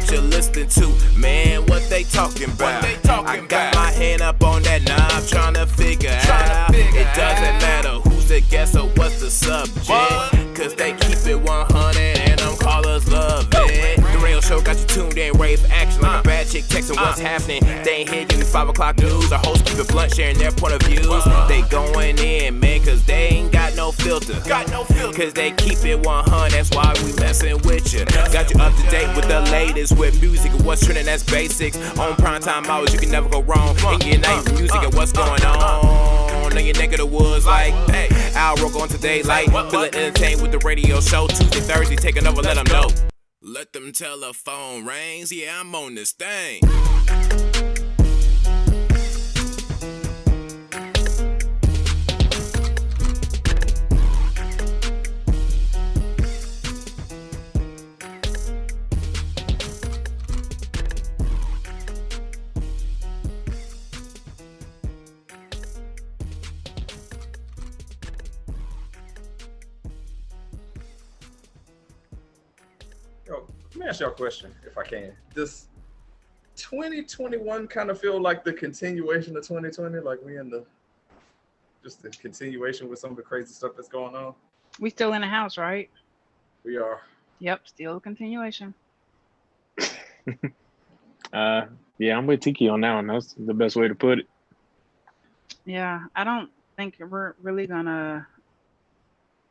what you're listening to. Man, what they talking about? I got my hand up on that knob, trying to figure out. It doesn't matter who's the guest or what's the subject, cause they keep it 100 and them callers love it. The radio show got you tuned in, ready for action like a bad chick texting what's happening. They ain't here giving 5 o'clock news. Our hosts keep it blunt, sharing their point of views. They going in, man, cause they ain't got no filter. Cause they keep it 100, that's why we messing with you. Got you up to date with the latest with music and what's trending, that's basics. On primetime hours, you can never go wrong. And your night music and what's going on in your neck of the woods, like, hey, Al Roco on today, like, feeling entertained with the radio show. Tuesday, Thursday, taking over, let them know. Let them telephone rings, yeah, I'm on this thing. Let me ask y'all a question, if I can. Does 2021 kind of feel like the continuation of 2020? Like we in the continuation with some of the crazy stuff that's going on? We still in the house, right? We are. Yep, still a continuation. Yeah, I'm with Tiki on that one. That's the best way to put it. Yeah, I don't think we're really gonna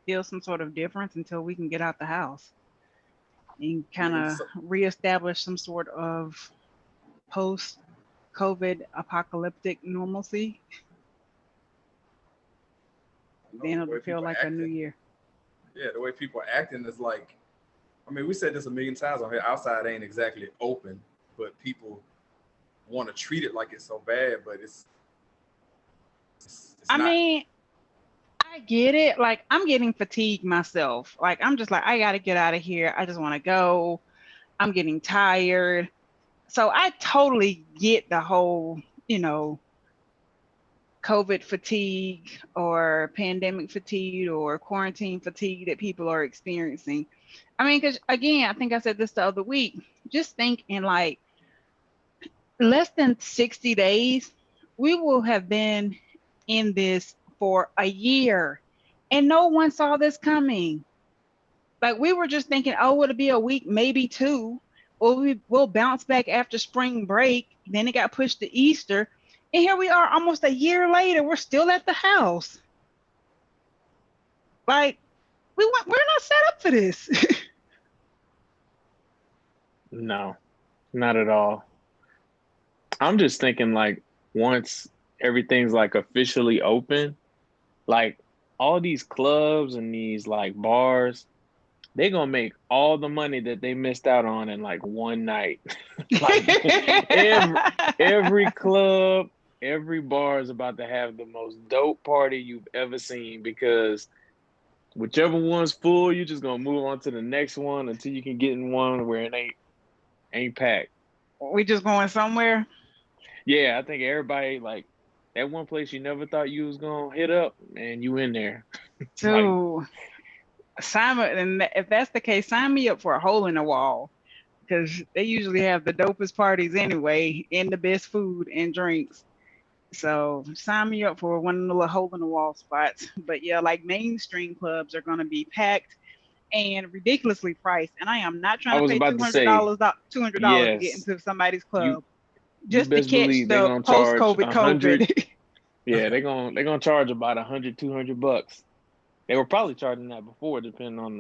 feel some sort of difference until we can get out the house and kind of reestablish some sort of post-COVID apocalyptic normalcy. Then it'll feel like a new year. Yeah, the way people are acting is like, I mean, we said this a million times on here, outside ain't exactly open, but people want to treat it like it's so bad, but it's I mean, I get it. Like, I'm getting fatigued myself. Like, I'm just like, I got to get out of here. I just want to go. I'm getting tired. So I totally get the whole, COVID fatigue or pandemic fatigue or quarantine fatigue that people are experiencing. I mean, because again, I think I said this the other week, just think in like less than 60 days, we will have been in this for a year and no one saw this coming. Like we were just thinking, oh, it'll be a week, maybe 2, or we'll bounce back after spring break. Then it got pushed to Easter. And here we are almost a year later, we're still at the house. Like we're not set up for this. No, not at all. I'm just thinking like once everything's like officially open, like all these clubs and these like bars, they're gonna make all the money that they missed out on in like one night. Like every club, every bar is about to have the most dope party you've ever seen, because whichever one's full, you're just gonna move on to the next one until you can get in one where it ain't packed. We just going somewhere? Yeah, I think everybody, like, that one place you never thought you was gonna hit up, and you in there. So, Simon, and if that's the case, sign me up for a hole in the wall, because they usually have the dopest parties anyway, and the best food and drinks. So sign me up for one of the little hole in the wall spots. But yeah, like mainstream clubs are gonna be packed and ridiculously priced, and I am not trying to pay $200 to get into somebody's club just to catch the post-COVID COVID. Yeah, they're gonna charge about $100-$200. They were probably charging that before, depending on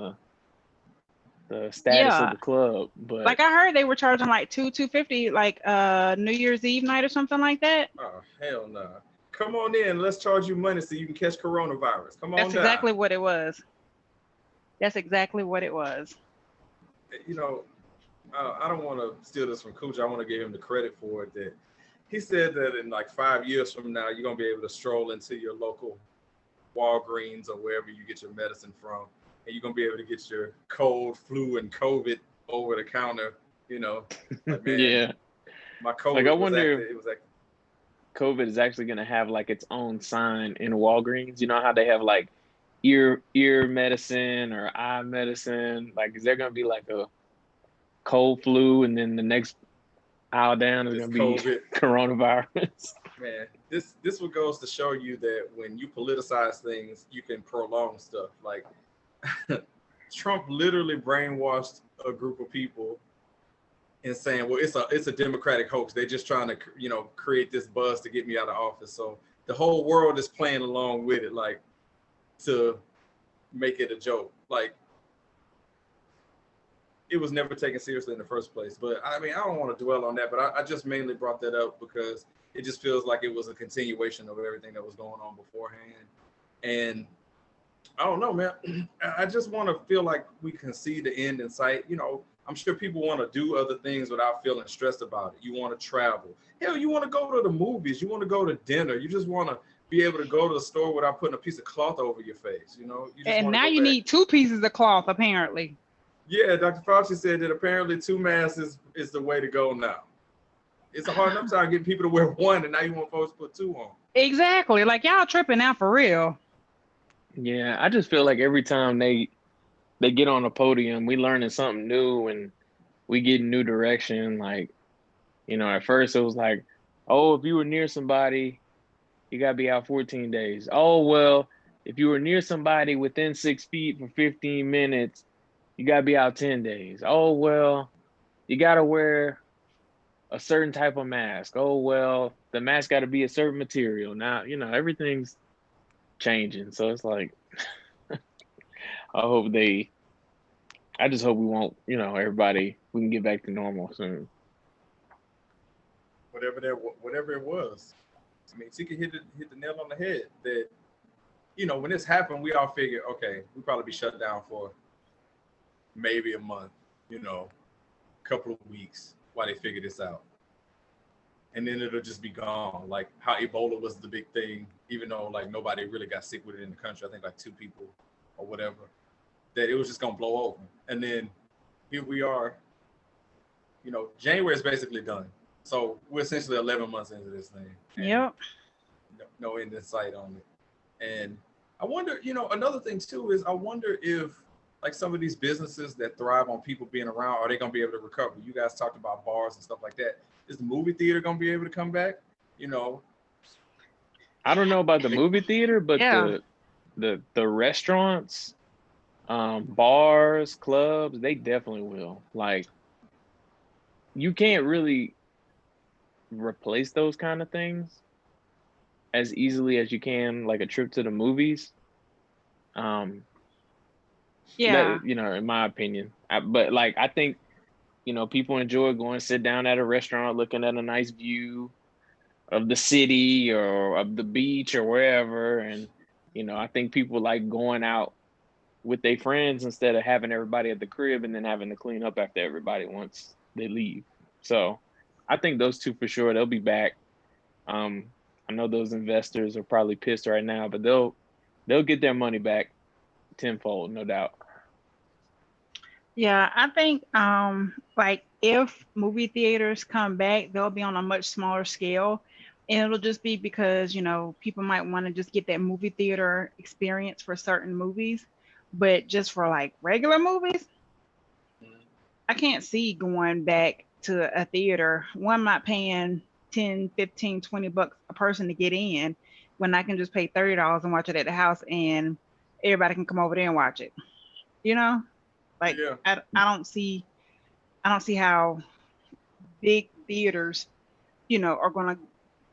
the status of the club. But like I heard they were charging like $250, like New Year's Eve night or something like that. Oh hell no! Come on in, let's charge you money so you can catch coronavirus. Come on. That's exactly what it was. That's exactly what it was. I don't want to steal this from Khujeaux. I want to give him the credit for it. That he said that in like 5 years from now, you're gonna be able to stroll into your local Walgreens or wherever you get your medicine from, and you're gonna be able to get your cold, flu, and COVID over the counter. Like, man, yeah. My COVID. Like I wonder if COVID is actually gonna have like its own sign in Walgreens. You know how they have like ear medicine or eye medicine? Like, is there gonna be like a cold flu, and then the next aisle down is going to be COVID. Coronavirus. Man, this what goes to show you that when you politicize things, you can prolong stuff. Like Trump literally brainwashed a group of people and saying, well, it's a Democratic hoax. They're just trying to, create this buzz to get me out of office. So the whole world is playing along with it, like, to make it a joke. Like, it was never taken seriously in the first place. But I mean, I don't want to dwell on that, but I just mainly brought that up because it just feels like it was a continuation of everything that was going on beforehand. And I don't know, man. I just want to feel like we can see the end in sight. I'm sure people want to do other things without feeling stressed about it. You want to travel. Hell, you want to go to the movies. You want to go to dinner. You just want to be able to go to the store without putting a piece of cloth over your face. And now you need 2 pieces of cloth, apparently. Yeah, Dr. Fauci said that apparently 2 masks is the way to go now. It's a hard enough time getting people to wear 1, and now you want folks to put 2 on. Exactly. Like, y'all tripping now for real. Yeah, I just feel like every time they get on a podium, we learning something new and we get new direction. Like, at first it was like, oh, if you were near somebody, you got to be out 14 days. Oh, well, if you were near somebody within 6 feet for 15 minutes, you got to be out 10 days. Oh, well, you got to wear a certain type of mask. Oh, well, the mask got to be a certain material. Now, everything's changing. So it's like, I just hope we won't, everybody, we can get back to normal soon. Whatever it was. I mean, Tiki hit the nail on the head that, when this happened, we all figured, okay, we'll probably be shut down for maybe a month, couple of weeks while they figure this out. And then it'll just be gone. Like how Ebola was the big thing, even though like nobody really got sick with it in the country. I think like 2 people or whatever, that it was just gonna blow over. And then here we are, January is basically done. So we're essentially 11 months into this thing. Yep. No end in sight on it. And I wonder, another thing too is I wonder if like some of these businesses that thrive on people being around, are they going to be able to recover? You guys talked about bars and stuff like that. Is the movie theater going to be able to come back? I don't know about the movie theater, but yeah. the restaurants, bars, clubs, they definitely will. Like, you can't really replace those kind of things as easily as you can like a trip to the movies. Yeah. In my opinion. But like, I think, people enjoy going to sit down at a restaurant, looking at a nice view of the city or of the beach or wherever. And, I think people like going out with their friends instead of having everybody at the crib and then having to clean up after everybody once they leave. So I think those 2 for sure, they'll be back. I know those investors are probably pissed right now, but they'll get their money back tenfold, no doubt. Yeah, I think like if movie theaters come back, they'll be on a much smaller scale. And it'll just be because, people might want to just get that movie theater experience for certain movies. But just for like regular movies, I can't see going back to a theater. One, I'm not paying 10, 15, 20 bucks a person to get in when I can just pay $30 and watch it at the house and everybody can come over there and watch it. Like, yeah. I don't see how big theaters, are going to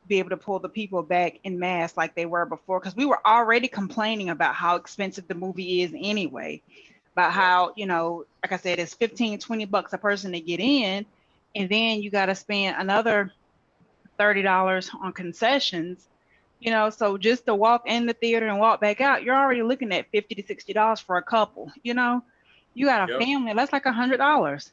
be able to pull the people back en masse like they were before, because we were already complaining about how expensive the movie is anyway, about how, like I said, it's 15, 20 bucks a person to get in, and then you got to spend another $30 on concessions, so just to walk in the theater and walk back out, you're already looking at $50 to $60 for a couple. You got a family, that's like $100.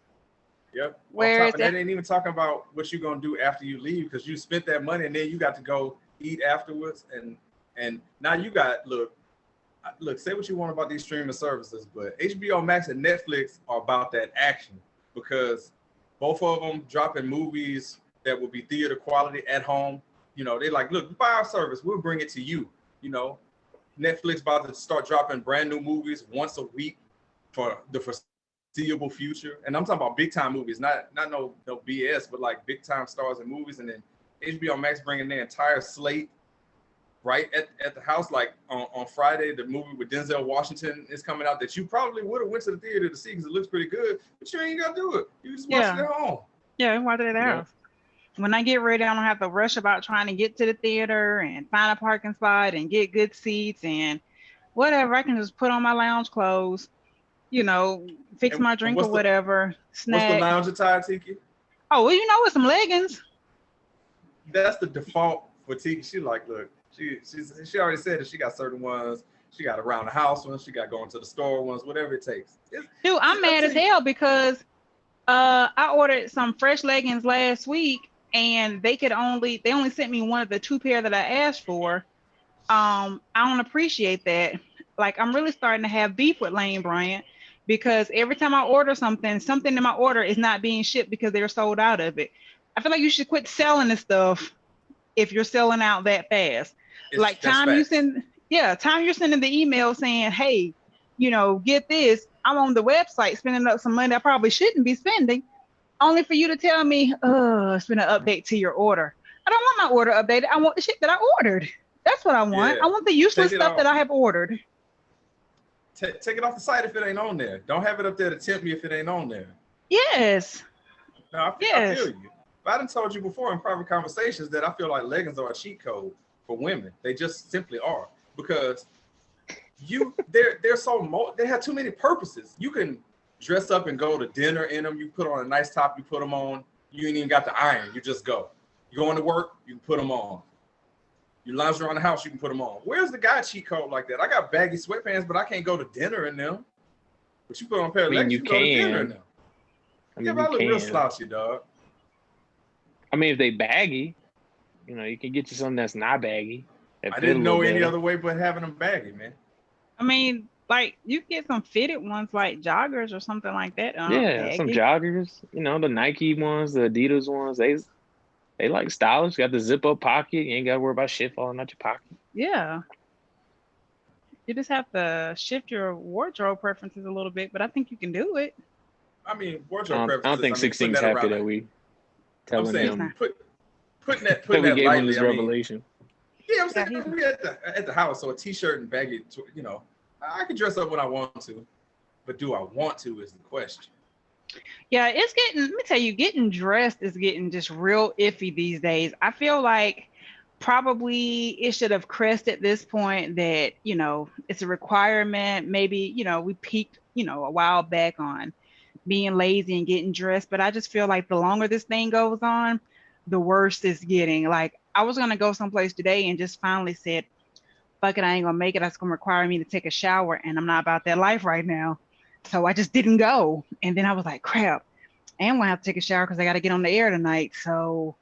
Yep. Where that ain't even talking about what you're gonna do after you leave, because you spent that money and then you got to go eat afterwards, and now you got look, say what you want about these streaming services, but HBO Max and Netflix are about that action, because both of them dropping movies that will be theater quality at home. They like, look, buy our service, we'll bring it to you. Netflix about to start dropping brand new movies once a week for the foreseeable future, and I'm talking about big time movies, not no BS, but like big time stars in movies, and then HBO Max bringing their entire slate right at the house. Like on Friday, the movie with Denzel Washington is coming out that you probably would have went to the theater to see because it looks pretty good, but you ain't gotta do it. You just watch it at home. Yeah, watch it at the house. When I get ready, I don't have to rush about trying to get to the theater and find a parking spot and get good seats and whatever. I can just put on my lounge clothes, fix my drink or whatever, snack. What's the lounge attire, Tiki? Oh, well, with some leggings. That's the default for Tiki. She like, look, she already said that she got certain ones. She got around the house ones. She got going to the store ones, whatever it takes. Dude, I'm mad as hell because I ordered some fresh leggings last week and they only sent me one of the 2 pair that I asked for. I don't appreciate that. Like, I'm really starting to have beef with Lane Bryant because every time I order something in my order is not being shipped because they're sold out of it. I feel like you should quit selling this stuff if you're selling out that fast. Time you're sending the email saying, hey, get this. I'm on the website spending up some money I probably shouldn't be spending, only for you to tell me, it's been an update to your order. I don't want my order updated. I want the shit that I ordered. That's what I want. I want the useless stuff that I have ordered. Take it off the site if it ain't on there. Don't have it up there to tempt me if it ain't on there. Yes. No, I feel you. But I done told you before in private conversations that I feel like leggings are a cheat code for women. They just simply are, because they have too many purposes. You can dress up and go to dinner in them. You put on a nice top, you put them on. You ain't even got the iron. You just go. You going to work, you can put them on. You lounge around the house, you can put them on. Where's the guy cheat code like that? I got baggy sweatpants, but I can't go to dinner in them. But you put on a pair of leggings, you can go to dinner in them. But I look real slouchy, dog. I mean, if they baggy, you can get you something that's not baggy. I didn't know any other way but having them baggy, man. I mean, like, you get some fitted ones like joggers or something like that. Yeah, some joggers. The Nike ones, the Adidas ones, they like stylish. Got the zip up pocket. You ain't got to worry about shit falling out your pocket. Yeah. You just have to shift your wardrobe preferences a little bit, but I think you can do it. I mean, wardrobe preferences. I don't think 16's happy that we telling him. Putting that we gave lightly, him this revelation. Yeah, I'm saying we at the house, so a t-shirt and baggy, I can dress up when I want to, but do I want to is the question. Yeah, let me tell you, getting dressed is getting just real iffy these days. I feel like probably it should have crested this point that, it's a requirement. Maybe, we peaked, a while back on being lazy and getting dressed, but I just feel like the longer this thing goes on, the worse it's getting. Like, I was going to go someplace today and just finally said, fuck it, I ain't going to make it. That's going to require me to take a shower, and I'm not about that life right now. So I just didn't go. And then I was like, crap, I am going to have to take a shower because I got to get on the air tonight. So,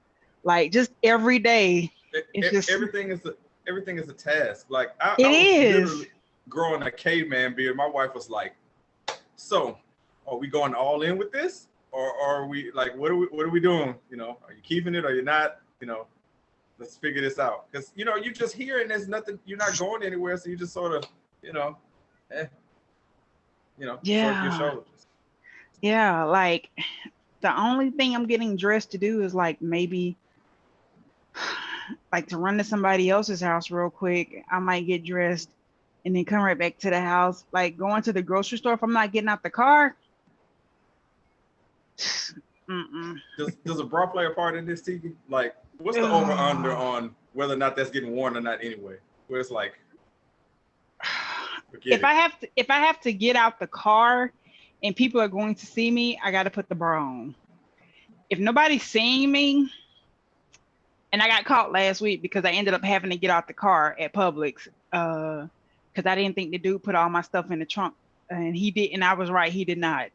like, just every day. Everything is a task. Like, I was literally growing a caveman beard. My wife was like, so are we going all in with this? Or are we, like, what are we doing? Are you keeping it or you're not? Let's figure this out. Because, you just hear and there's nothing, you're not going anywhere. So you just sort of, shrug your shoulders. Yeah, like, the only thing I'm getting dressed to do is, like, maybe, like, to run to somebody else's house real quick. I might get dressed and then come right back to the house. Like, going to the grocery store, if I'm not getting out the car. Does a bra play a part in this, Tiki? Like, what's the over-under on whether or not that's getting worn or not anyway? Where it's like, if I have to get out the car and people are going to see me, I got to put the bra on. If nobody's seeing me, and I got caught last week because I ended up having to get out the car at Publix because I didn't think the dude put all my stuff in the trunk, and he did, and I was right, he did not.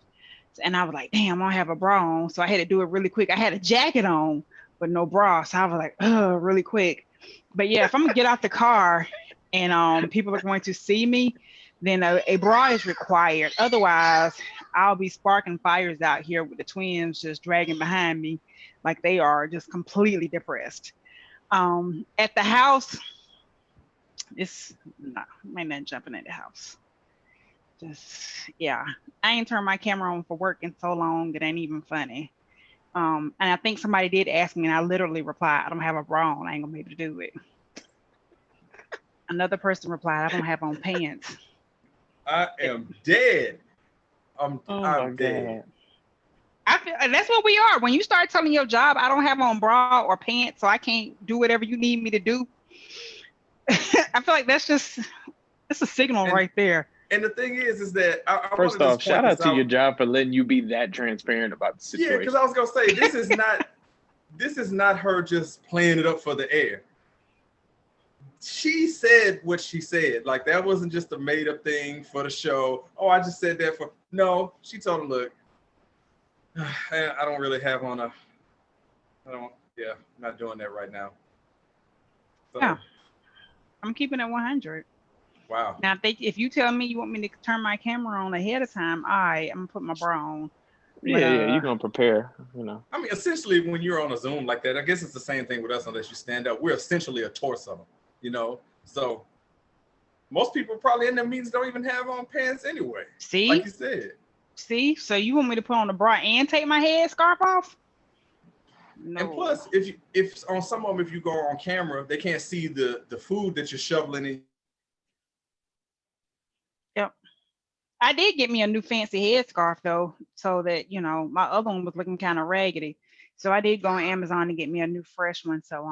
And I was like, damn, I don't have a bra on, so I had to do it really quick. I had a jacket on, but no bra, so I was like, really quick. But yeah, if I'm gonna get out the car and people are going to see me, then a bra is required. Otherwise, I'll be sparking fires out here with the twins just dragging behind me like they are just completely depressed. At the house, ain't nothing jumping in the house. Yeah. I ain't turned my camera on for work in so long it ain't even funny. And I think somebody did ask me, and I literally replied, I don't have a bra on. I ain't gonna be able to do it. Another person replied, I don't have on pants. I am dead. I'm dead. God. I feel and that's what we are. When you start telling your job, I don't have on bra or pants, so I can't do whatever you need me to do. I feel like it's a signal right there. And the thing is that I First want to off, just shout point out this to out. your job for letting you be that transparent about the situation. Yeah, because I was gonna say this is not her just playing it up for the air. She said what she said. Like that wasn't just a made up thing for the show. Oh, I just said that for no. She told him, look, I don't really have on a. I'm not doing that right now. So, Yeah. I'm keeping it 100. Wow. Now, if you tell me you want me to turn my camera on ahead of time, I'm gonna put my bra on. Yeah, you're gonna prepare, you know. I mean, essentially, when you're on a Zoom like that, I guess it's the same thing with us, unless you stand up. We're essentially a torso, you know. So most people probably in their meetings don't even have on pants anyway. See, like you said. See, so you want me to put on the bra and take my headscarf off? No. And plus, if on some of them, if you go on camera, they can't see the food that you're shoveling in. Yep. I did get me a new fancy headscarf though, so that my other one was looking kind of raggedy. So I did go on Amazon and get me a new fresh one. So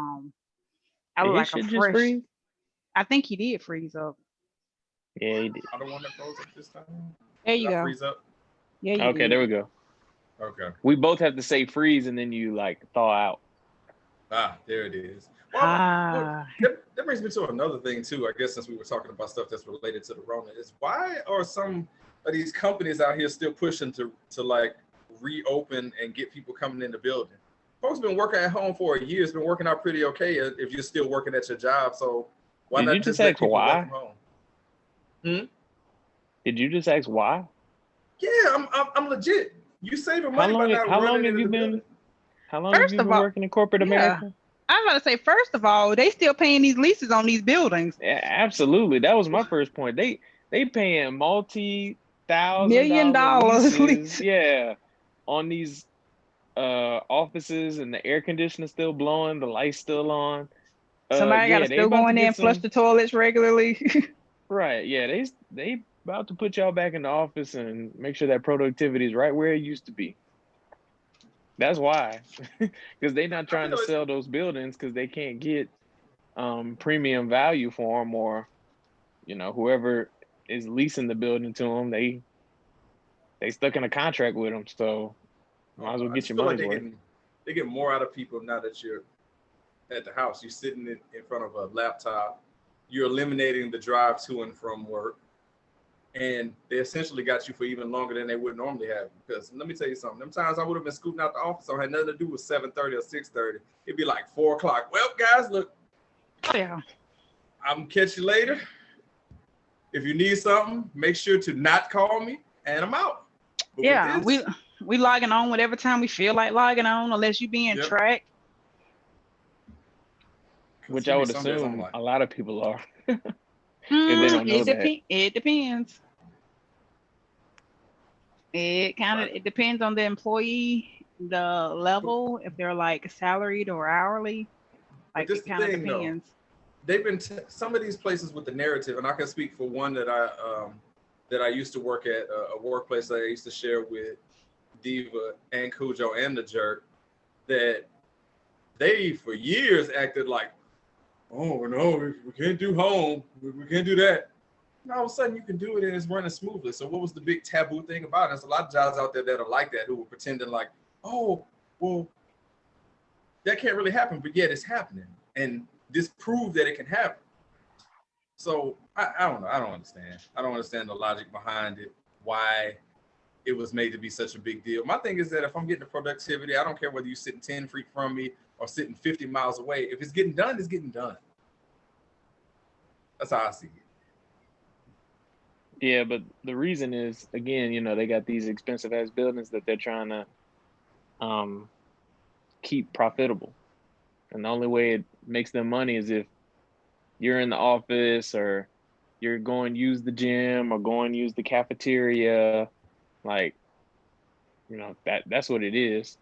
I look like a fresh. Freeze? I think he did freeze up. Yeah, he did. I don't want to froze up this time. There you go. Freeze up. Yeah. You Okay, did. there we go. Okay. We both have to say freeze and then you like thaw out. There it is. Well, that brings me to another thing too. I guess since we were talking about stuff that's related to the Rona, is why are some of these companies out here still pushing to like reopen and get people coming in the building? Folks been working at home for a year. It's been working out pretty okay if you're still working at your job. So why Did not you just let ask people why? work from home? Did you just ask why? Yeah, I'm legit. You saving money by not how long running have into you the been? building. How long have you been working in corporate America? I was about to say, first of all, they still paying these leases on these buildings. Yeah, absolutely. That was my first point. They paying multi-$1,000 $1 million leases, yeah, on these offices, and the air conditioner's still blowing, the light's still on. Somebody got to still go in there and flush the toilets regularly. Right. Yeah, they about to put y'all back in the office and make sure that productivity is right where it used to be. That's why, because they're not trying to sell those buildings because they can't get premium value for them, or whoever is leasing the building to them, they stuck in a contract with them, so might as well get your money's worth. They get more out of people now that you're at the house. You're sitting in front of a laptop. You're eliminating the drive to and from work. And they essentially got you for even longer than they would normally have. Because let me tell you something. Them times I would have been scooting out the office, so it had nothing to do with 7:30 or 6:30. It'd be like 4 o'clock. Well, guys, look. Yeah. I'm gonna catch you later. If you need something, make sure to not call me, and I'm out. But yeah, we logging on whatever time we feel like logging on, unless you being tracked. Which I would assume a lot of people are. They don't know that. It depends. It depends on the employee, the level, if they're like salaried or hourly. Like it kind of depends. They've been some of these places with the narrative, and I can speak for one that I used to work at, a workplace that I used to share with Diva and Khujeaux and the Jerk, that they for years acted like, oh no, we can't do home, we can't do that. And all of a sudden you can do it and it's running smoothly. So what was the big taboo thing about it? There's a lot of jobs out there that are like that, who were pretending like, oh, well, that can't really happen, but yet it's happening. And this proved that it can happen. So I don't know. I don't understand. I don't understand the logic behind it, why it was made to be such a big deal. My thing is that if I'm getting the productivity, I don't care whether you're sitting 10 feet from me or sitting 50 miles away. If it's getting done, it's getting done. That's how I see it. Yeah, but the reason is, again, they got these expensive ass buildings that they're trying to keep profitable. And the only way it makes them money is if you're in the office or you're going to use the gym or going to use the cafeteria. Like, that's what it is.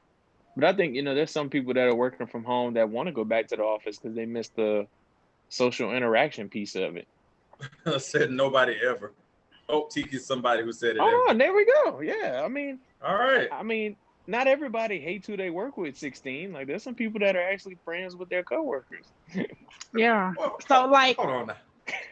But I think, there's some people that are working from home that want to go back to the office because they miss the social interaction piece of it. Said nobody ever. Oh, Tiki's somebody who said it. Oh, ever. there we go. Yeah, I mean, all right. I mean, not everybody hates who they work with. 16. Like, there's some people that are actually friends with their coworkers. Yeah. Well, So like, hold on now.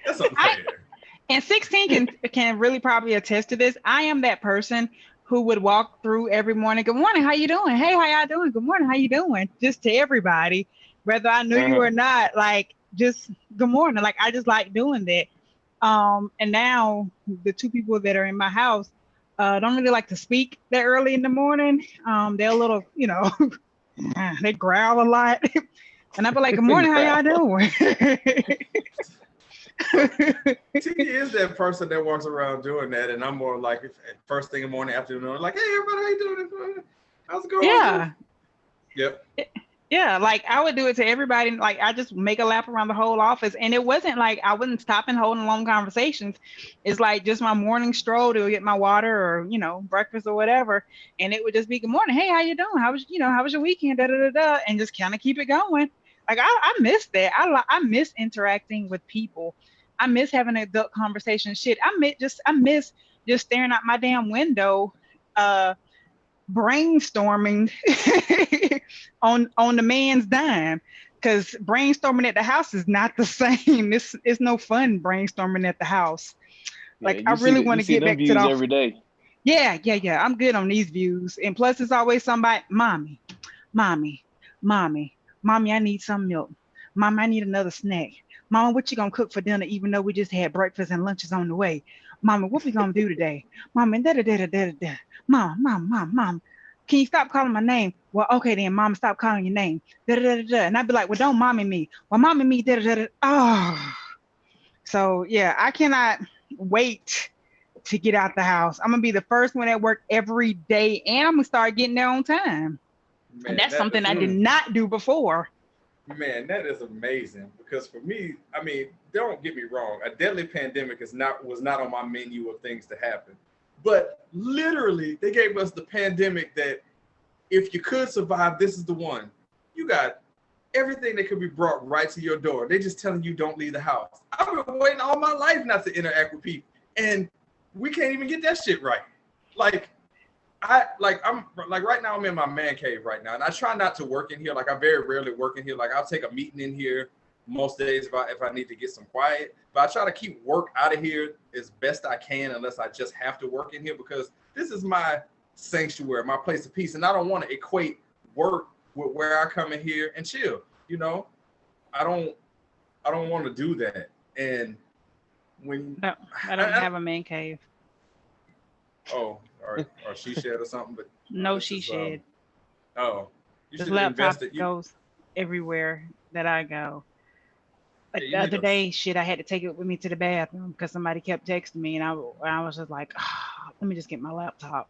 That's unfair. And 16 can really probably attest to this. I am that person who would walk through every morning. Good morning, how you doing? Hey, how y'all doing? Good morning, how you doing? Just to everybody, whether I knew you or not. Like, just good morning. Like, I just like doing that. And now the two people that are in my house don't really like to speak that early in the morning. They're a little, they growl a lot. And I'd be like, good morning, how y'all doing? Tiki is that person that walks around doing that, and I'm more like first thing in the morning, afternoon, like, hey, everybody, how you doing? How's it going? Yeah. Yep. Yeah, like I would do it to everybody. Like I just make a lap around the whole office, and it wasn't like I wouldn't stop and holding long conversations. It's like just my morning stroll to get my water or breakfast or whatever, and it would just be good morning. Hey, how you doing? How was your weekend? Da da da da, and just kind of keep it going. Like I miss that. I miss interacting with people. I miss having an adult conversation. Shit, I miss just staring out my damn window, brainstorming on the man's dime, because brainstorming at the house is not the same. It's no fun brainstorming at the house. Like I really want to get back to the every day. Yeah. I'm good on these views, and plus it's always somebody, mommy, I need some milk. Mama, I need another snack. Mama, what you gonna cook for dinner? Even though we just had breakfast and lunch is on the way. Mama, what we gonna do today? Mama, da da da da da da. Mom. Can you stop calling my name? Well, okay then, Mama, stop calling your name. Da da da da. And I'd be like, well, don't mommy me. Well, mommy me. Da da da. Oh. So yeah, I cannot wait to get out the house. I'm gonna be the first one at work every day, and I'm gonna start getting there on time. Man, and that's something I did not do before. Man, that is amazing, because for me, I mean, don't get me wrong, a deadly pandemic was not on my menu of things to happen. But literally, they gave us the pandemic that if you could survive, this is the one. You got everything that could be brought right to your door. They just telling you don't leave the house. I've been waiting all my life not to interact with people, and we can't even get that shit right. I'm right now I'm in my man cave right now, and I try not to work in here. Like I very rarely work in here. Like I'll take a meeting in here most days if I need to get some quiet. But I try to keep work out of here as best I can, unless I just have to work in here, because this is my sanctuary, my place of peace, and I don't want to equate work with where I come in here and chill. I don't want to do that. And when I don't have a man cave. Oh, or she shed or something, but no, she shed. You should invest it. Goes everywhere that I go. Like the other day, I had to take it with me to the bathroom because somebody kept texting me, and I was just like, let me just get my laptop.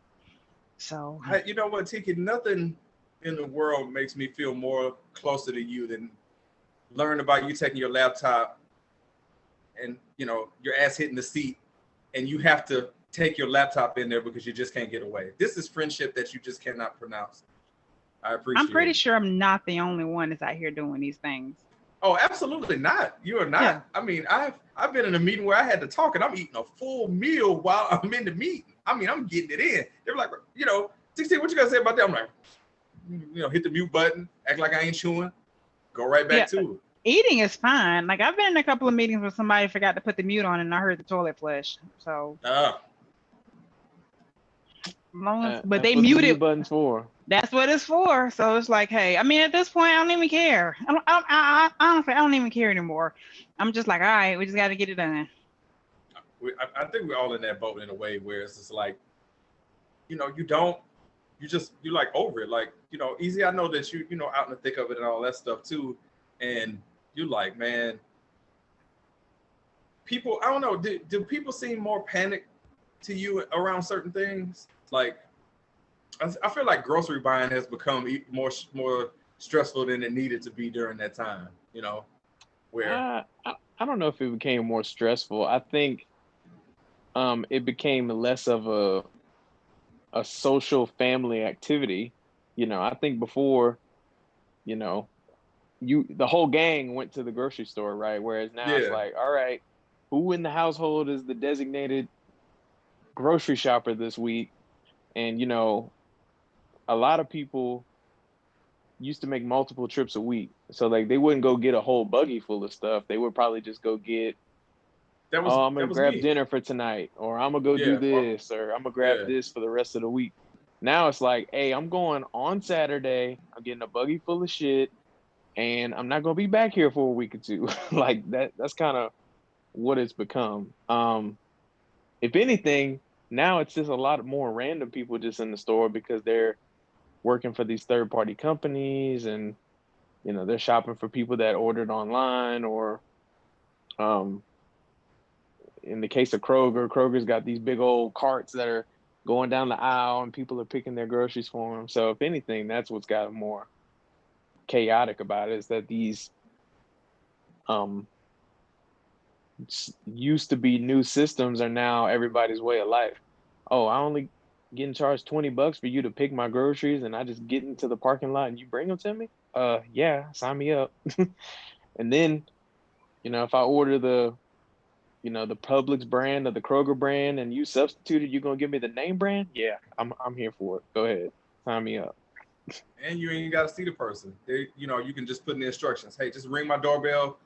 So you know what, Tiki? Nothing in the world makes me feel more closer to you than learning about you taking your laptop and your ass hitting the seat, and you have to take your laptop in there because you just can't get away. This is friendship that you just cannot pronounce. I appreciate it. I'm pretty sure I'm not the only one that's out here doing these things. Oh, absolutely not. You are not. Yeah. I mean, I've been in a meeting where I had to talk, and I'm eating a full meal while I'm in the meeting. I mean, I'm getting it in. They're like, 16, what you gotta say about that? I'm like, hit the mute button, act like I ain't chewing, go right back to it. Eating is fine. Like I've been in a couple of meetings where somebody forgot to put the mute on, and I heard the toilet flush. So. But they muted. Buttons for. That's what it's for. So it's like, hey, I mean, at this point, I don't even care. Honestly, I don't even care anymore. I'm just like, all right, we just got to get it done. I think we're all in that boat in a way where it's just like, you're like over it. Like, Easy, I know that you out in the thick of it and all that stuff too. And you're like, man, people, I don't know, do people seem more panicked to you around certain things? Like, I feel like grocery buying has become more stressful than it needed to be during that time, where I I don't know if it became more stressful. I think it became less of a social family activity. I think before, you know, the whole gang went to the grocery store, right? Whereas now it's Yeah. like, all right, who in the household is the designated grocery shopper this week? And a lot of people used to make multiple trips a week. So like they wouldn't go get a whole buggy full of stuff. They would probably just go get, That was oh, I'm that gonna was grab me. dinner for tonight, or I'm gonna go do Yeah. this, or I'm gonna grab Yeah. this for the rest of the week. Now it's like, hey, I'm going on Saturday. I'm getting a buggy full of shit, and I'm not gonna be back here for a week or two. Like that's kind of what it's become. If anything, now it's just a lot more random people just in the store because they're working for these third party companies, and they're shopping for people that ordered online, or um in the case of Kroger's got these big old carts that are going down the aisle and people are picking their groceries for them. So if anything, that's what's got more chaotic about it, is that these um used to be new systems are now everybody's way of life. Oh, I only getting charged $20 for you to pick my groceries, and I just get into the parking lot and you bring them to me? Yeah, sign me up. And then, if I order the Publix brand or the Kroger brand and you substituted, you're gonna give me the name brand? Yeah, I'm here for it. Go ahead. Sign me up. And you ain't got to see the person. You can just put in the instructions. Hey, just ring my doorbell,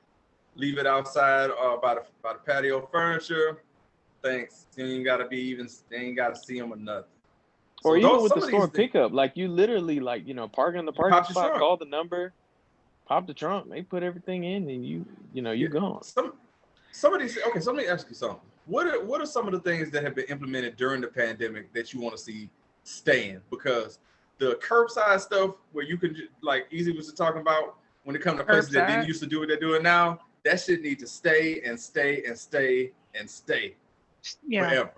leave it outside by the patio furniture. Thanks. You ain't got to they ain't got to see them or nothing. Or even with the store pickup, like you literally park in the parking spot, call the number, pop the trunk, they put everything in, and you gone. Some of these. Okay, so let me ask you something. What are some of the things that have been implemented during the pandemic that you want to see staying? Because the curbside stuff, where you can like Easy was talking about, when it comes to places that didn't used to do what they're doing now, that shit needs to stay and stay and stay and stay forever.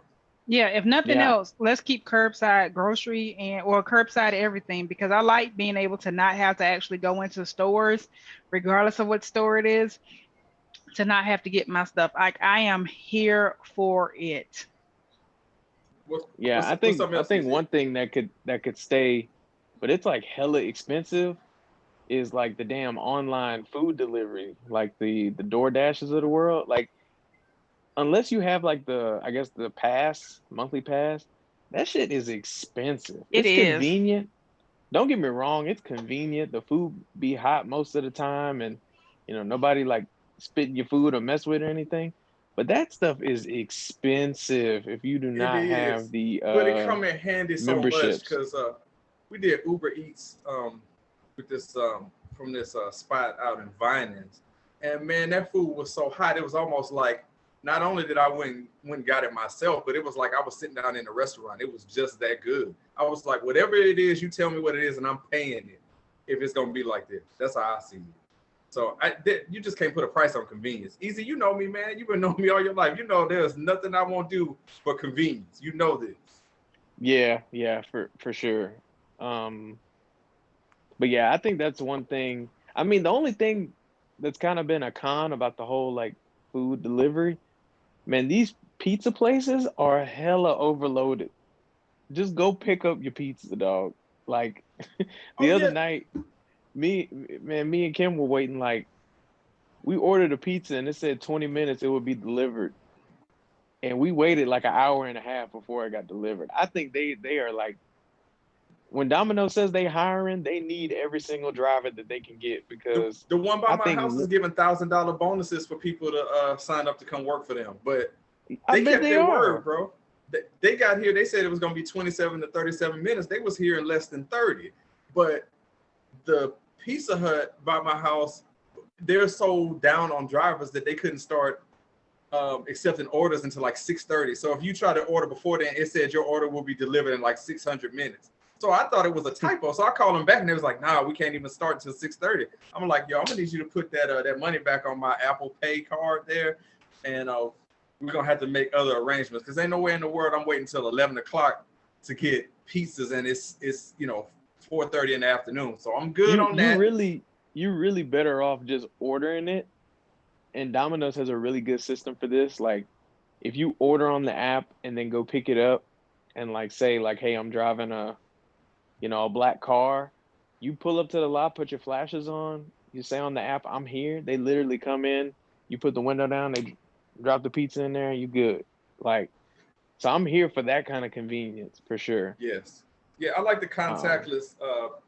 Yeah, if nothing else, let's keep curbside grocery or curbside everything, because I like being able to not have to actually go into stores, regardless of what store it is, to not have to get my stuff. Like, I am here for it. I think one thing that could stay, but it's like hella expensive, is like the damn online food delivery, like the DoorDashes of the world. Like, unless you have like the monthly pass, that shit is expensive. It's convenient. Don't get me wrong, it's convenient. The food be hot most of the time, and nobody like spitting your food or mess with it or anything. But that stuff is expensive if you do not have the but it come in handy so much, because we did Uber Eats with this from this spot out in Vinings, and man, that food was so hot. It was almost like, not only did I went and got it myself, but it was like I was sitting down in a restaurant. It was just that good. I was like, whatever it is, you tell me what it is, and I'm paying it if it's gonna be like this. That's how I see it. So you just can't put a price on convenience. Easy, you know me, man. You've been knowing me all your life. You know there's nothing I won't do for convenience. You know this. Yeah, for sure. But yeah, I think that's one thing. I mean, the only thing that's kind of been a con about the whole like food delivery, man, these pizza places are hella overloaded. Just go pick up your pizza, dog. Like the other night, me and Kim were waiting. Like, we ordered a pizza and it said 20 minutes it would be delivered, and we waited like an hour and a half before it got delivered. I think they are like, when Domino's says they hiring, they need every single driver that they can get, because the one by my house is giving $1,000 bonuses for people to sign up to come work for them. But they kept their word, bro. They got here. They said it was going to be 27 to 37 minutes. They was here in less than 30. But the Pizza Hut by my house, they're so down on drivers that they couldn't start accepting orders until like 6:30. So if you try to order before then, it said your order will be delivered in like 600 minutes. So I thought it was a typo. So I called them back and they was like, nah, we can't even start until 6:30. I'm like, yo, I'm gonna need you to put that money back on my Apple Pay card there. And we're gonna have to make other arrangements, because ain't no way in the world I'm waiting until 11 o'clock to get pizzas, and it's 4:30 in the afternoon. So I'm good on that. You really better off just ordering it and Domino's has a really good system for this. Like, if you order on the app and then go pick it up, and like say like, hey, I'm driving a black car, you pull up to the lot, put your flashes on, you say on the app, I'm here. They literally come in, you put the window down, they drop the pizza in there, and you good. Like, so I'm here for that kind of convenience for sure. Yes. Yeah, I like the contactless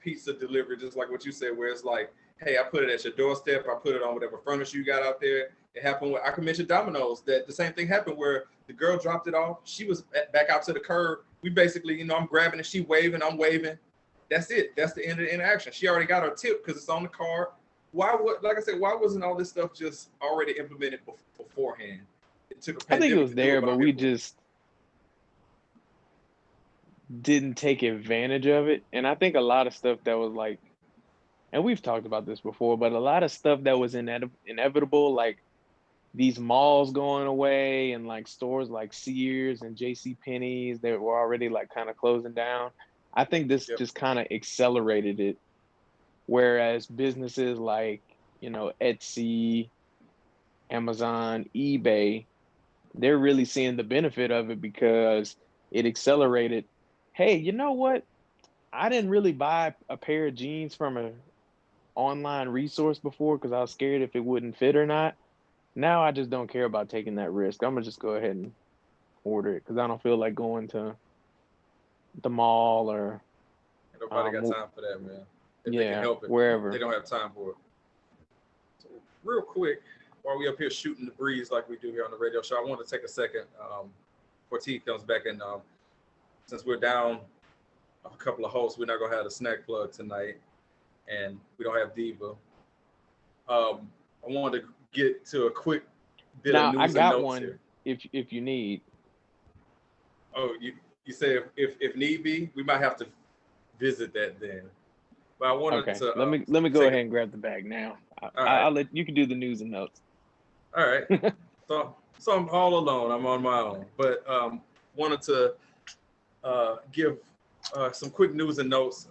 pizza delivery, just like what you said, where it's like, hey, I put it at your doorstep, I put it on whatever furniture you got out there. It happened I can mention Domino's, that the same thing happened where the girl dropped it off. She was back out to the curb. We basically, I'm grabbing it, she waving, I'm waving. That's it. That's the end of the interaction. She already got her tip because it's on the card. Like I said, why wasn't all this stuff just already implemented beforehand? It took a I think it was there, but we just just didn't take advantage of it. And I think a lot of stuff that was like, and we've talked about this before, but a lot of stuff that was inevitable, like these malls going away and like stores like Sears and JC Penney's that were already like kind of closing down. I think this just kind of accelerated it. Whereas businesses like, Etsy, Amazon, eBay, they're really seeing the benefit of it because it accelerated. Hey, you know what? I didn't really buy a pair of jeans from an online resource before because I was scared if it wouldn't fit or not. Now I just don't care about taking that risk. I'm gonna just go ahead and order it because I don't feel like going to the mall or nobody got time for that, man. If they can help it, wherever. They don't have time for it. So real quick, while we up here shooting the breeze like we do here on the radio show, I want to take a second before T comes back, and since we're down a couple of hosts, we're not gonna have a snack plug tonight, and we don't have Diva. I wanted to get to a quick bit of news I got and notes one here. if you need. Oh, you say if need be, we might have to visit that then. But I wanted to let me go ahead and grab the bag now. I'll let you can do the news and notes. All right. so I'm all alone. I'm on my own. But wanted to give some quick news and notes.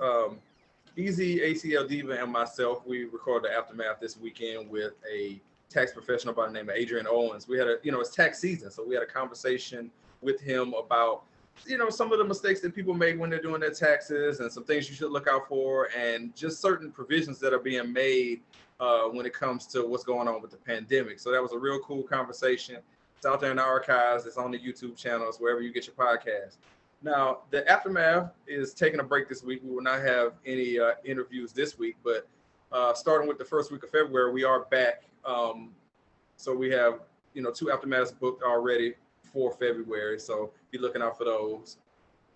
Easy, ACL Diva, and myself, we recorded the Aftermath this weekend with a tax professional by the name of Adrian Owens. We had it's tax season, so we had a conversation with him about some of the mistakes that people make when they're doing their taxes and some things you should look out for, and just certain provisions that are being made when it comes to what's going on with the pandemic. So that was a real cool conversation. It's out there in the archives. It's on the YouTube channels, wherever you get your podcast. Now, the Aftermath is taking a break this week. We will not have any interviews this week, but starting with the first week of February, we are back. So we have, 2 Aftermaths booked already for February. So be looking out for those.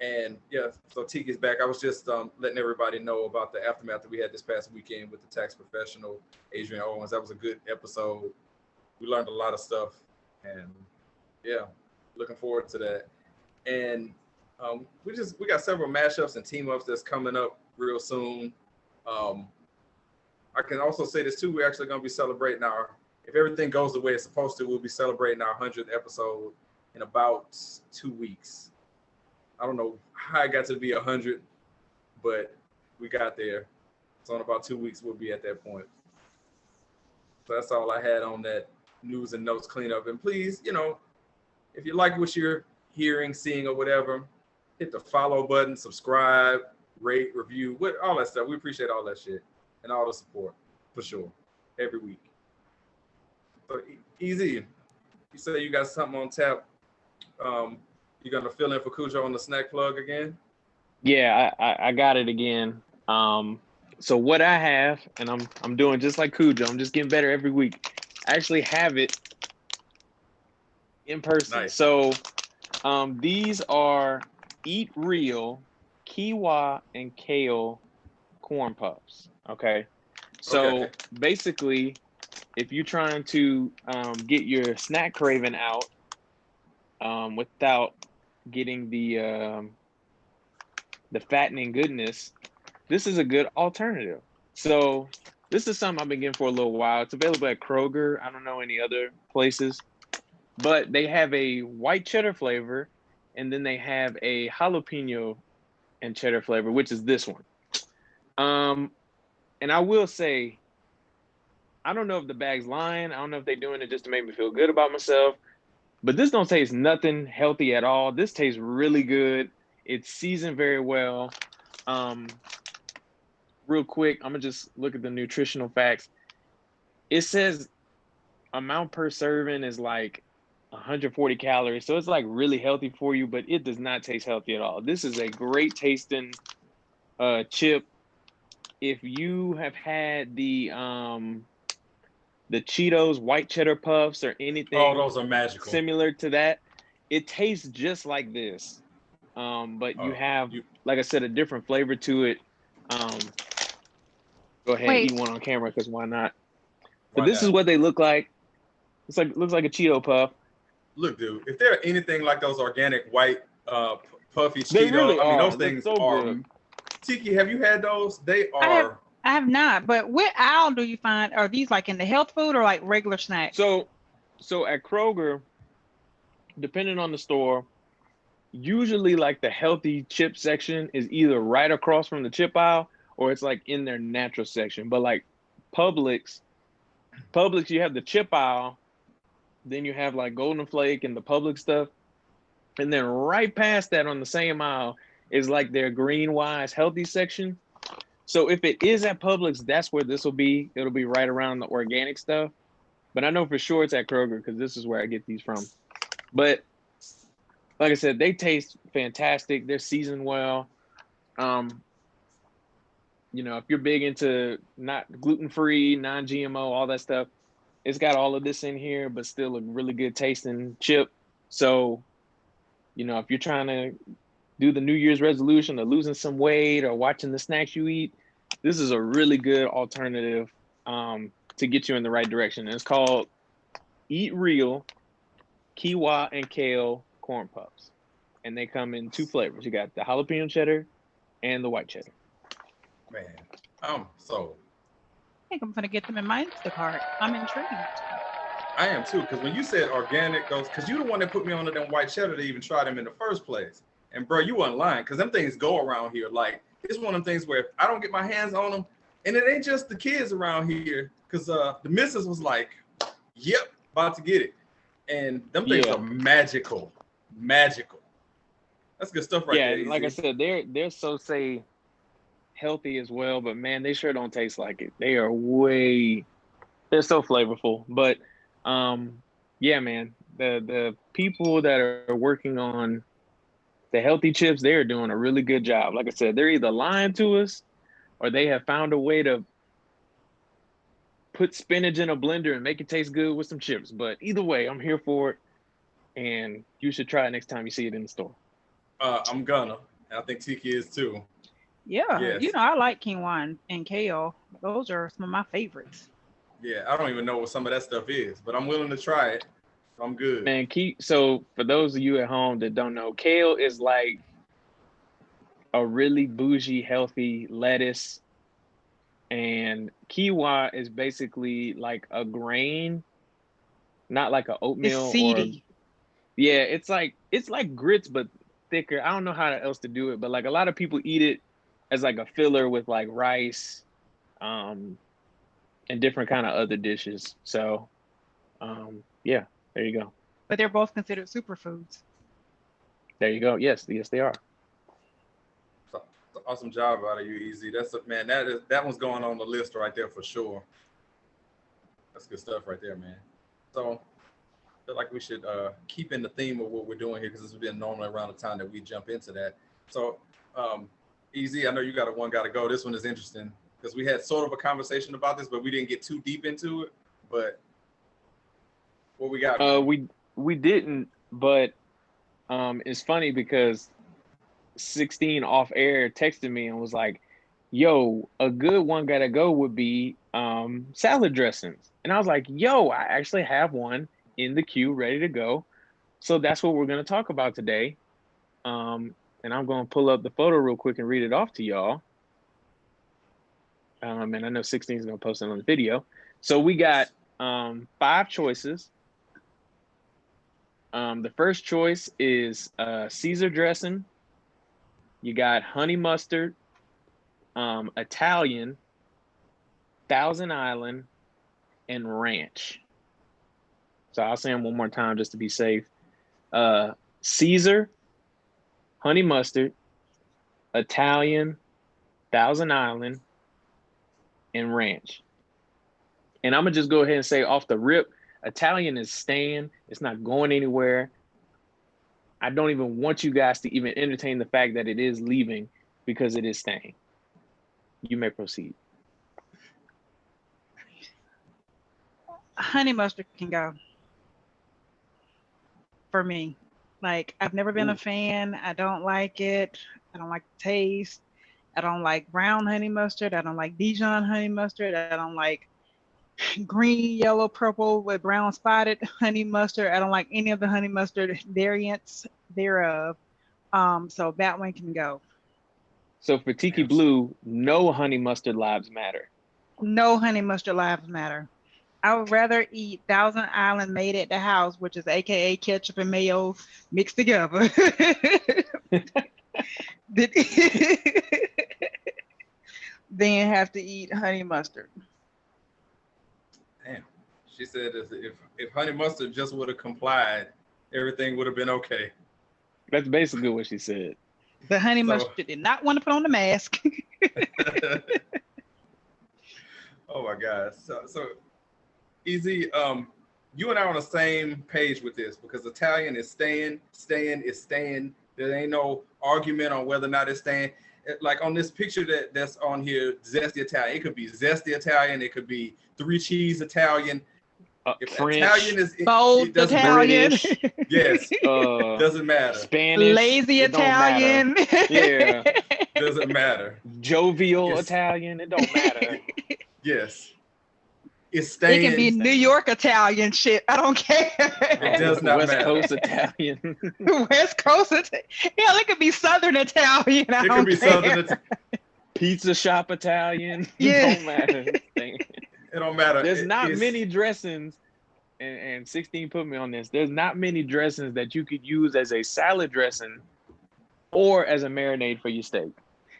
And yeah, so Tiki's back. I was just letting everybody know about the Aftermath that we had this past weekend with the tax professional, Adrian Owens. That was a good episode. We learned a lot of stuff, and yeah, looking forward to that. And we got several mashups and team ups that's coming up real soon. I can also say this too. We're actually going to be celebrating if everything goes the way it's supposed to, we'll be celebrating our 100th episode in about 2 weeks. I don't know how I got to be 100, but we got there. So in about 2 weeks, we'll be at that point. So that's all I had on that news and notes cleanup. And please, if you like what you're hearing, seeing, or whatever, hit the follow button, subscribe, rate, review, all that stuff. We appreciate all that shit and all the support, for sure, every week. So Easy, you say you got something on tap. You gonna fill in for Khujeaux on the snack plug again? Yeah, I got it again. So what I have, and I'm doing just like Khujeaux, I'm just getting better every week. I actually have it in person. Nice. So these are Eat Real quinoa and kale corn puffs. Okay. So basically, if you're trying to get your snack craving out without getting the fattening goodness, this is a good alternative. So this is something I've been getting for a little while. It's available at Kroger. I don't know any other places, but they have a white cheddar flavor, and then they have a jalapeno and cheddar flavor, which is this one. And I will say, I don't know if the bag's lying. I don't know if they're doing it just to make me feel good about myself. But this don't taste nothing healthy at all. This tastes really good. It's seasoned very well. Real quick, I'm gonna just look at the nutritional facts. It says amount per serving is like 140 calories. So it's like really healthy for you, but it does not taste healthy at all. This is a great tasting chip. If you have had the Cheetos white cheddar puffs or anything those are magical. similar to that, it tastes just like this. But you have, like I said, a different flavor to it. Go ahead and eat one on camera, because why not? But this is what they look like. It's like, looks like a Cheeto puff. Look, dude, if they're anything like those organic white puffy They Cheetos, really I mean, are. those things so are. good. Tiki, have you had those? They are. I have not, but what aisle do you find? Are these like in the health food or like regular snacks? So at Kroger, depending on the store, usually like the healthy chip section is either right across from the chip aisle or it's like in their natural section. But like Publix, you have the chip aisle, then you have like Golden Flake and the Publix stuff. And then right past that on the same aisle is like their Green Wise healthy section. So if it is at Publix, that's where this will be. It'll be right around the organic stuff. But I know for sure it's at Kroger because this is where I get these from. But like I said, they taste fantastic. They're seasoned well. You know, if you're big into not gluten-free, non-GMO, all that stuff, it's got all of this in here, but still a really good tasting chip. So, you know, if you're trying to do the New Year's resolution of losing some weight or watching the snacks you eat, this is a really good alternative to get you in the right direction. And it's called Eat Real Quinoa and Kale Corn Puffs. And they come in two flavors. You got the jalapeno cheddar and the white cheddar. Man, I'm sold. I think I'm gonna get them in my Instacart. I'm intrigued. I am too, because when you said organic, those, because you're the one that put me onto them white cheddar to even try them in the first place. And bro, you weren't lying, because them things go around here. Like, it's one of them things where if I don't get my hands on them, and it ain't just the kids around here, because the missus was like, yep, about to get it. And them things are magical. That's good stuff right there. Yeah, like I said, they're so say healthy as well, but man, they sure don't taste like it. They are they're so flavorful. But yeah, man, the people that are working on the healthy chips, they're doing a really good job. Like I said, they're either lying to us or they have found a way to put spinach in a blender and make it taste good with some chips. But either way, I'm here for it, and you should try it next time you see it in the store. I'm gonna. I think Tiki is too. Yeah, Yes. you know, I like quinoa and kale. Those are some of my favorites. Yeah, I don't even know what some of that stuff is, but I'm willing to try it. I'm good. Man, so for those of you at home that don't know, kale is like a really bougie, healthy lettuce. And quinoa is basically like a grain, not like an oatmeal. It's seedy. Yeah, it's like grits, but thicker. I don't know how else to do it, but like a lot of people eat it as like a filler with like rice, and different kind of other dishes. So, yeah, there you go. But they're both considered superfoods. There you go. Yes, they are. Awesome job out of you, Easy. Man, that one's going on the list right there for sure. That's good stuff right there, man. So I feel like we should keep in the theme of what we're doing here, because this has been normally around the time that we jump into that. So Easy, I know you got to go. This one is interesting because we had sort of a conversation about this, but we didn't get too deep into it. But what we got? We didn't, but it's funny because 16 off air texted me and was like, yo, a good one gotta go would be salad dressings. And I was like, yo, I actually have one in the queue ready to go. So that's what we're gonna talk about today. And I'm gonna pull up the photo real quick and read it off to y'all. And I know 16 is gonna post it on the video. So we got 5 choices. The first choice is Caesar dressing. You got honey mustard, Italian, Thousand Island, and ranch. So I'll say them one more time just to be safe. Caesar, honey mustard, Italian, Thousand Island, and ranch. And I'm gonna just go ahead and say off the rip, Italian is staying. It's not going anywhere. I don't even want you guys to even entertain the fact that it is leaving because it is staying. You may proceed. Honey mustard can go for me. Like, I've never been a fan. I don't like it. I don't like the taste. I don't like brown honey mustard. I don't like Dijon honey mustard. I don't like green, yellow, purple with brown spotted honey mustard. I don't like any of the honey mustard variants thereof. So that one can go. So for Tiki Blue, no honey mustard lives matter. No honey mustard lives matter. I would rather eat Thousand Island made at the house, which is AKA ketchup and mayo mixed together, than have to eat honey mustard. Damn. She said if honey mustard just would have complied, everything would have been okay. That's basically what she said. The honey mustard did not want to put on the mask. Oh my God. So Easy, you and I are on the same page with this because Italian is staying. There ain't no argument on whether or not it's staying. Like on this picture that's on here, zesty Italian. It could be zesty Italian. It could be 3 cheese Italian. If French, Italian is bold Italian. Yes, doesn't matter. Spanish, lazy Italian. Yeah, doesn't matter. Jovial Yes. Italian. It don't matter. Yes, it's staying. It can be New York Italian shit. I don't care. It does not West matter. Coast Italian. West Coast Italian. Hell, it could be Southern Italian. It could be Southern Italian. Pizza shop Italian. Yeah. It don't matter. It don't matter. There's not many dressings, and 16 put me on this. There's not many dressings that you could use as a salad dressing or as a marinade for your steak.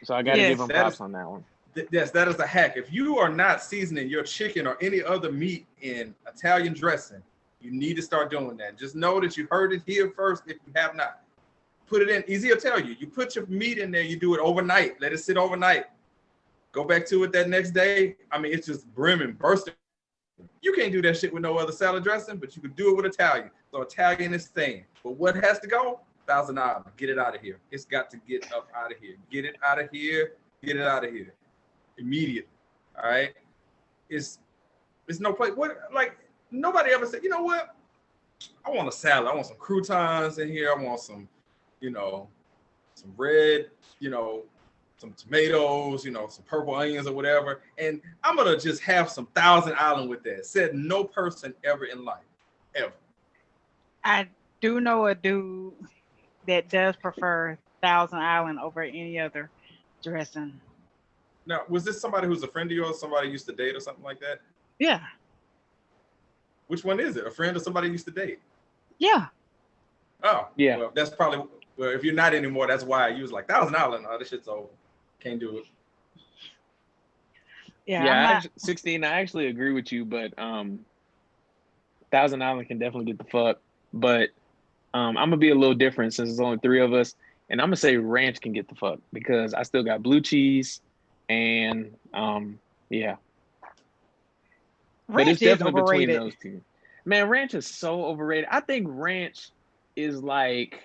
So I got to give them props on that one. Yes, that is a hack. If you are not seasoning your chicken or any other meat in Italian dressing, you need to start doing that. Just know that you heard it here first. If you have not, put it in. Easy will tell you. You put your meat in there. You do it overnight. Let it sit overnight. Go back to it that next day. I mean, it's just brimming, bursting. You can't do that shit with no other salad dressing, but you can do it with Italian. So Italian is staying. But what has to go? Thousand Island. Get it out of here. It's got to get up out of here. Get it out of here. Get it out of here. Immediately. All right. It's no place. What, like, nobody ever said, you know what? I want a salad. I want some croutons in here. I want some, some red, some tomatoes, some purple onions or whatever. And I'm going to just have some Thousand Island with that. Said no person ever in life. Ever. I do know a dude that does prefer Thousand Island over any other dressing. Now, was this somebody who's a friend of yours, somebody you used to date or something like that? Yeah. Which one is it? A friend or somebody you used to date? Yeah. Oh, yeah. Well, that's probably, if you're not anymore, that's why you was like, Thousand Island. Oh, this shit's over. Can't do it. Yeah. 16, I actually agree with you, but Thousand Island can definitely get the fuck. But I'm going to be a little different since there's only 3 of us. And I'm going to say ranch can get the fuck because I still got blue cheese. And yeah, but it's definitely between those two. Man, ranch is so overrated. I think ranch is like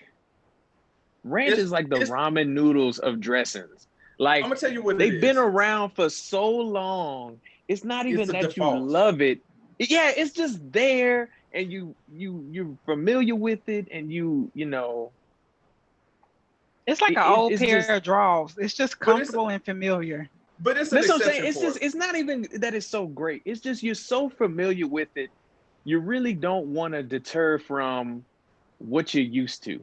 the ramen noodles of dressings. Like, I'm gonna tell you what they've been around for so long. It's not even that default. You love it. Yeah, it's just there, and you're familiar with it, and you know. It's like an old pair of drawers. It's just comfortable and familiar. But it's an exception. It's not even that it's so great. It's just you're so familiar with it. You really don't want to deter from what you're used to.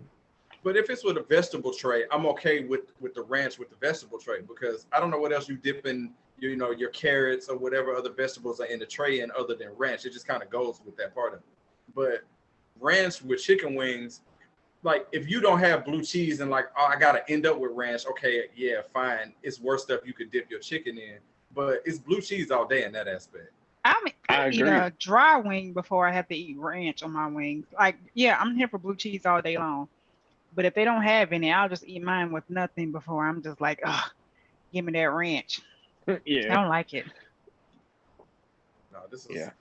But if it's with a vegetable tray, I'm okay with the ranch with the vegetable tray because I don't know what else you dip in, your carrots or whatever other vegetables are in the tray and other than ranch. It just kind of goes with that part of it. But ranch with chicken wings, like if you don't have blue cheese and like, oh, I gotta end up with ranch, okay, yeah, fine. It's worse stuff you could dip your chicken in, but it's blue cheese all day in that aspect. I eat agree. a dry wing before I have to eat ranch on my wings. Like, yeah, I'm here for blue cheese all day long. But if they don't have any, I'll just eat mine with nothing before I'm just like, ugh, give me that ranch. I Yeah. don't like it. No, Yeah.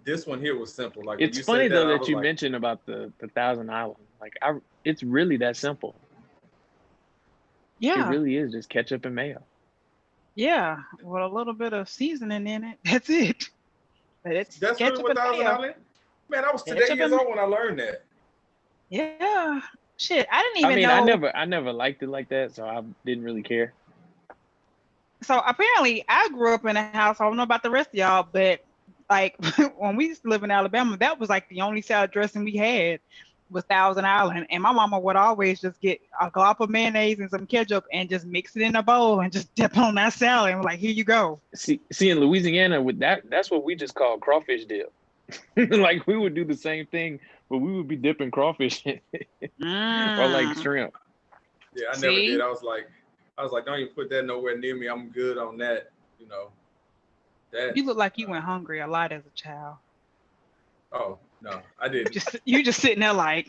This one here was simple. Like It's when you funny said though I that was you like, mentioned about the Thousand Island. Like it's really that simple. It Yeah, really is just ketchup and mayo. yeah, with a little bit of seasoning in it. That's it. But it's that's really ketchup what and Thousand mayo. Island. Man, I was today Ketchup years and old when I learned that. yeah, shit. I didn't I even mean, know. I never liked it like that, so I didn't really care. So apparently, I grew up in a house. I don't know about the rest of y'all, but like when we used to live in Alabama, that was like the only salad dressing we had was Thousand Island, and my mama would always just get a glop of mayonnaise and some ketchup and just mix it in a bowl and just dip on that salad and like, here you go. See, in Louisiana with that's what we just call crawfish dip. Like we would do the same thing, but we would be dipping crawfish in it. Or like Mm, shrimp. Yeah, I never see, did. I was like, don't even put that nowhere near me. I'm good on that. You know, that. you look like you went hungry a lot as a child. Oh no, I didn't. You just sitting there like,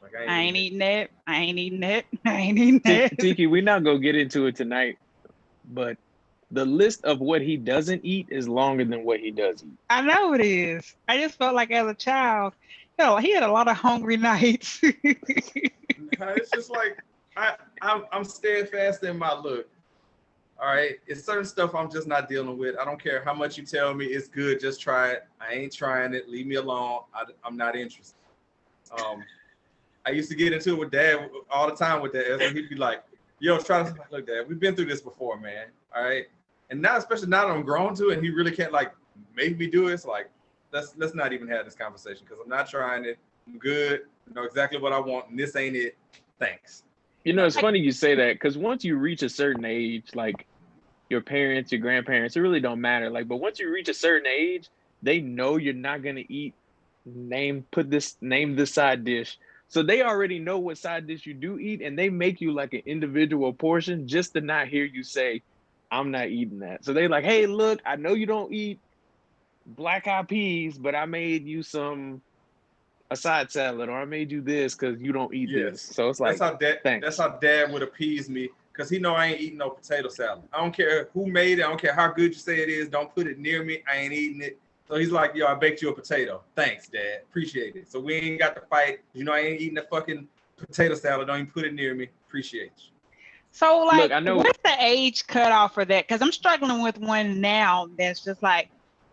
Like I ain't eating that. I ain't eating that. I ain't eating that. Tiki, we're not gonna get into it tonight, but the list of what he doesn't eat is longer than what he does eat. I know it is. I just felt like as a child, hell, he had a lot of hungry nights. It's just like I'm steadfast in my look. All right, it's certain stuff I'm just not dealing with. I don't care how much you tell me it's good. Just try it. I ain't trying it. Leave me alone. I'm not interested. I used to get into it with Dad all the time with that. And he'd be like, "Yo, try this." Look, Dad, we've been through this before, man. All right, and now, especially now that I'm grown to it, and he really can't like make me do it. It's like let's not even have this conversation because I'm not trying it. I'm good. I know exactly what I want, and this ain't it. Thanks. You know, it's funny you say that because once you reach a certain age, like your parents, your grandparents, it really don't matter. Like, but once you reach a certain age, they know you're not gonna eat. Name this side dish. So they already know what side dish you do eat, and they make you like an individual portion just to not hear you say, "I'm not eating that." So they like, "Hey, look, I know you don't eat black eyed peas, but I made you a side salad, or I made you this because you don't eat this." So it's like, that's how Dad would appease me because he know I ain't eating no potato salad. I don't care who made it. I don't care how good you say it is. Don't put it near me. I ain't eating it. So he's like, "Yo, I baked you a potato. Thanks, Dad. Appreciate it." So we ain't got to fight. You know, I ain't eating the fucking potato salad. Don't even put it near me. Appreciate you. So, like, look, I know. what's the age cutoff for that? Because I'm struggling with one now that's just like,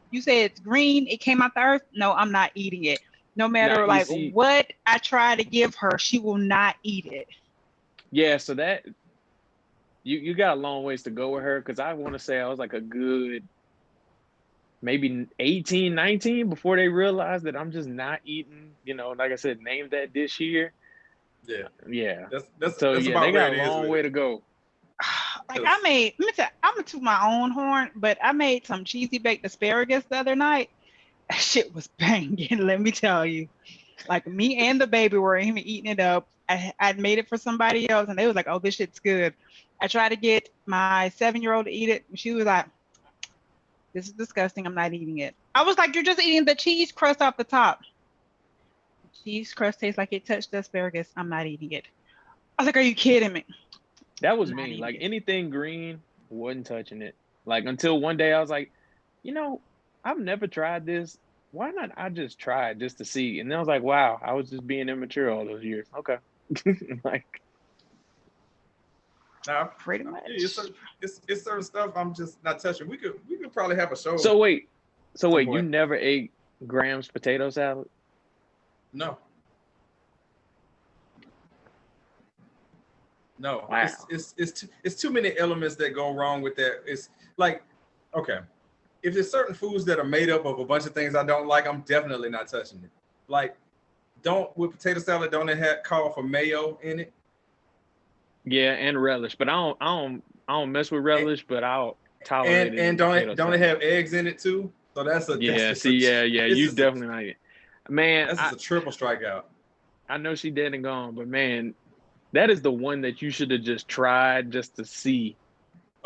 you say it's green, it came out the earth. No, I'm not eating it. No matter like what I try to give her, she will not eat it. Yeah, so that you got a long ways to go with her because I want to say I was like a good maybe 18, 19 before they realized that I'm just not eating, you know, like I said, name that dish here. Yeah. That's they got a long way to go. Like let me tell you, I'm gonna toot my own horn, but I made some cheesy baked asparagus the other night. That shit was banging, let me tell you. Like me and the baby were even eating it up. I'd made it for somebody else and they was like, "Oh, this shit's good." I tried to get my 7-year-old to eat it. And she was like, "This is disgusting. I'm not eating it." I was like, "You're just eating the cheese crust off the top." The cheese crust tastes like it touched the asparagus. I'm not eating it. I was like, "Are you kidding me?" That was me. Like anything green, wasn't touching it. Like until one day I was like, you know, I've never tried this. Why not I just try it just to see? And then I was like, wow, I was just being immature all those years. Okay. Like now, pretty much. It's certain stuff I'm just not touching. We could probably have a show. So wait, you never ate Graham's potato salad? No. No, wow. It's too many elements that go wrong with that. It's like, okay, if there's certain foods that are made up of a bunch of things I don't like, I'm definitely not touching it. Like, with potato salad, don't it call for mayo in it? Yeah, and relish, but I don't mess with relish, but I'll tolerate it. And don't it have eggs in it too? So that's a you definitely like it, man. That's a triple strikeout. I know she dead and gone, but man, that is the one that you should have just tried just to see.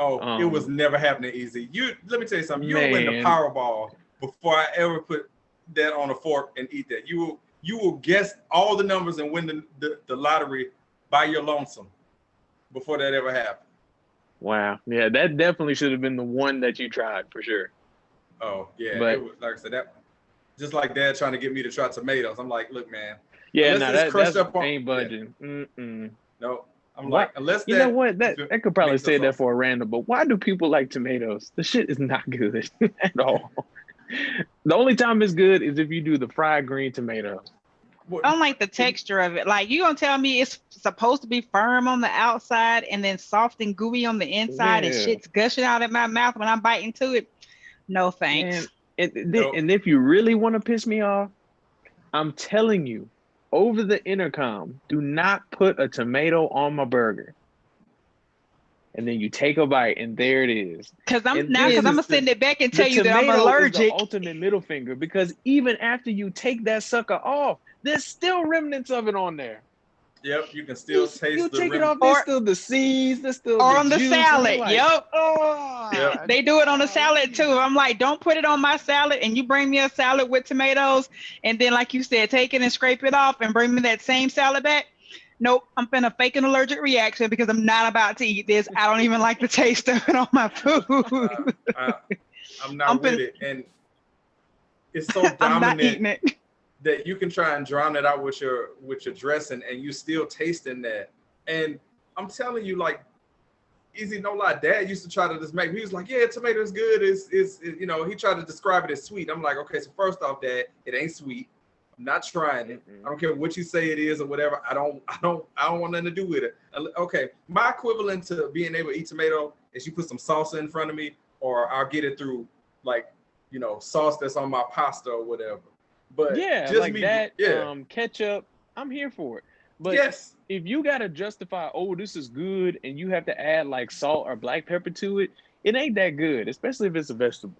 Oh, it was never happening easy. Let me tell you something. You'll win the Powerball before I ever put that on a fork and eat that. You will guess all the numbers and win the lottery by your lonesome before that ever happened. Wow. Yeah, that definitely should have been the one that you tried for sure. Oh, yeah. But, it was, like I said, that just like Dad trying to get me to try tomatoes. I'm like, look, man. Yeah, no, that's ain't budging. Yeah. No. I'm like, unless you know what? That could probably say that for a random, but why do people like tomatoes? The shit is not good at all. The only time it's good is if you do the fried green tomatoes. I don't like the texture of it. Like, you gonna tell me it's supposed to be firm on the outside and then soft and gooey on the inside, and shit's gushing out of my mouth when I'm biting into it? No thanks. And if you really want to piss me off, I'm telling you, over the intercom, do not put a tomato on my burger. And then you take a bite, and there it is. Because I'm gonna send it back and tell you that I'm allergic. Is the ultimate middle finger, because even after you take that sucker off, there's still remnants of it on there. Yep, you can still taste you the take it off. There's still the seeds. There's still on the juice, salad. like, Yep. They do it on the salad too. I'm like, don't put it on my salad. And you bring me a salad with tomatoes, and then, like you said, take it and scrape it off and bring me that same salad back. Nope, I'm finna fake an allergic reaction because I'm not about to eat this. I don't even like the taste of it on my food. I'm not with it, and it's so dominant. I'm not eating it. That you can try and drown it out with your dressing, and you still tasting that. And I'm telling you, like, easy, no lie, Dad used to try to just make. He was like, "Yeah, tomato is good." Is you know, he tried to describe it as sweet. I'm like, okay, so first off, Dad, it ain't sweet. I'm not trying it. I don't care what you say it is or whatever. I don't want nothing to do with it. Okay, my equivalent to being able to eat tomato is you put some salsa in front of me, or I'll get it through, like, you know, sauce that's on my pasta or whatever. But just like that, ketchup, I'm here for it. But if you gotta justify, oh, this is good, and you have to add like salt or black pepper to it, it ain't that good, especially if it's a vegetable.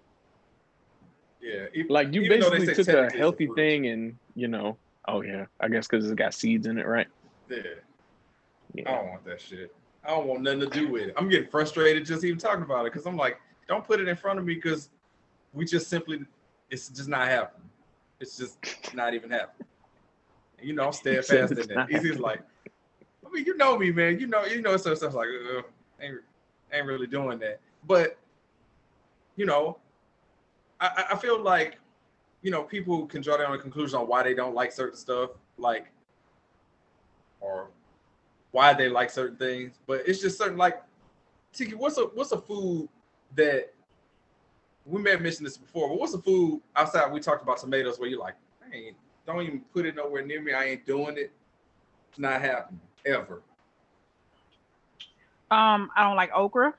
Yeah, like you basically took a healthy thing and, you know, oh yeah, I guess because it's got seeds in it, right? Yeah. I don't want that shit. I don't want nothing to do with it. I'm getting frustrated just even talking about it, because I'm like, don't put it in front of me, because it's just not happening. It's just not even happening. You know, I'm steadfast in that. Easy's like, I mean, you know me, man. You know, stuff like, ain't really doing that. But, you know, I feel like, you know, people can draw their own conclusion on why they don't like certain stuff, like, or why they like certain things. But it's just certain, like, Tiki, what's a food that, we may have mentioned this before, but what's a food outside, we talked about tomatoes, where you're like, hey, don't even put it nowhere near me. I ain't doing it. It's not happening ever. I don't like okra.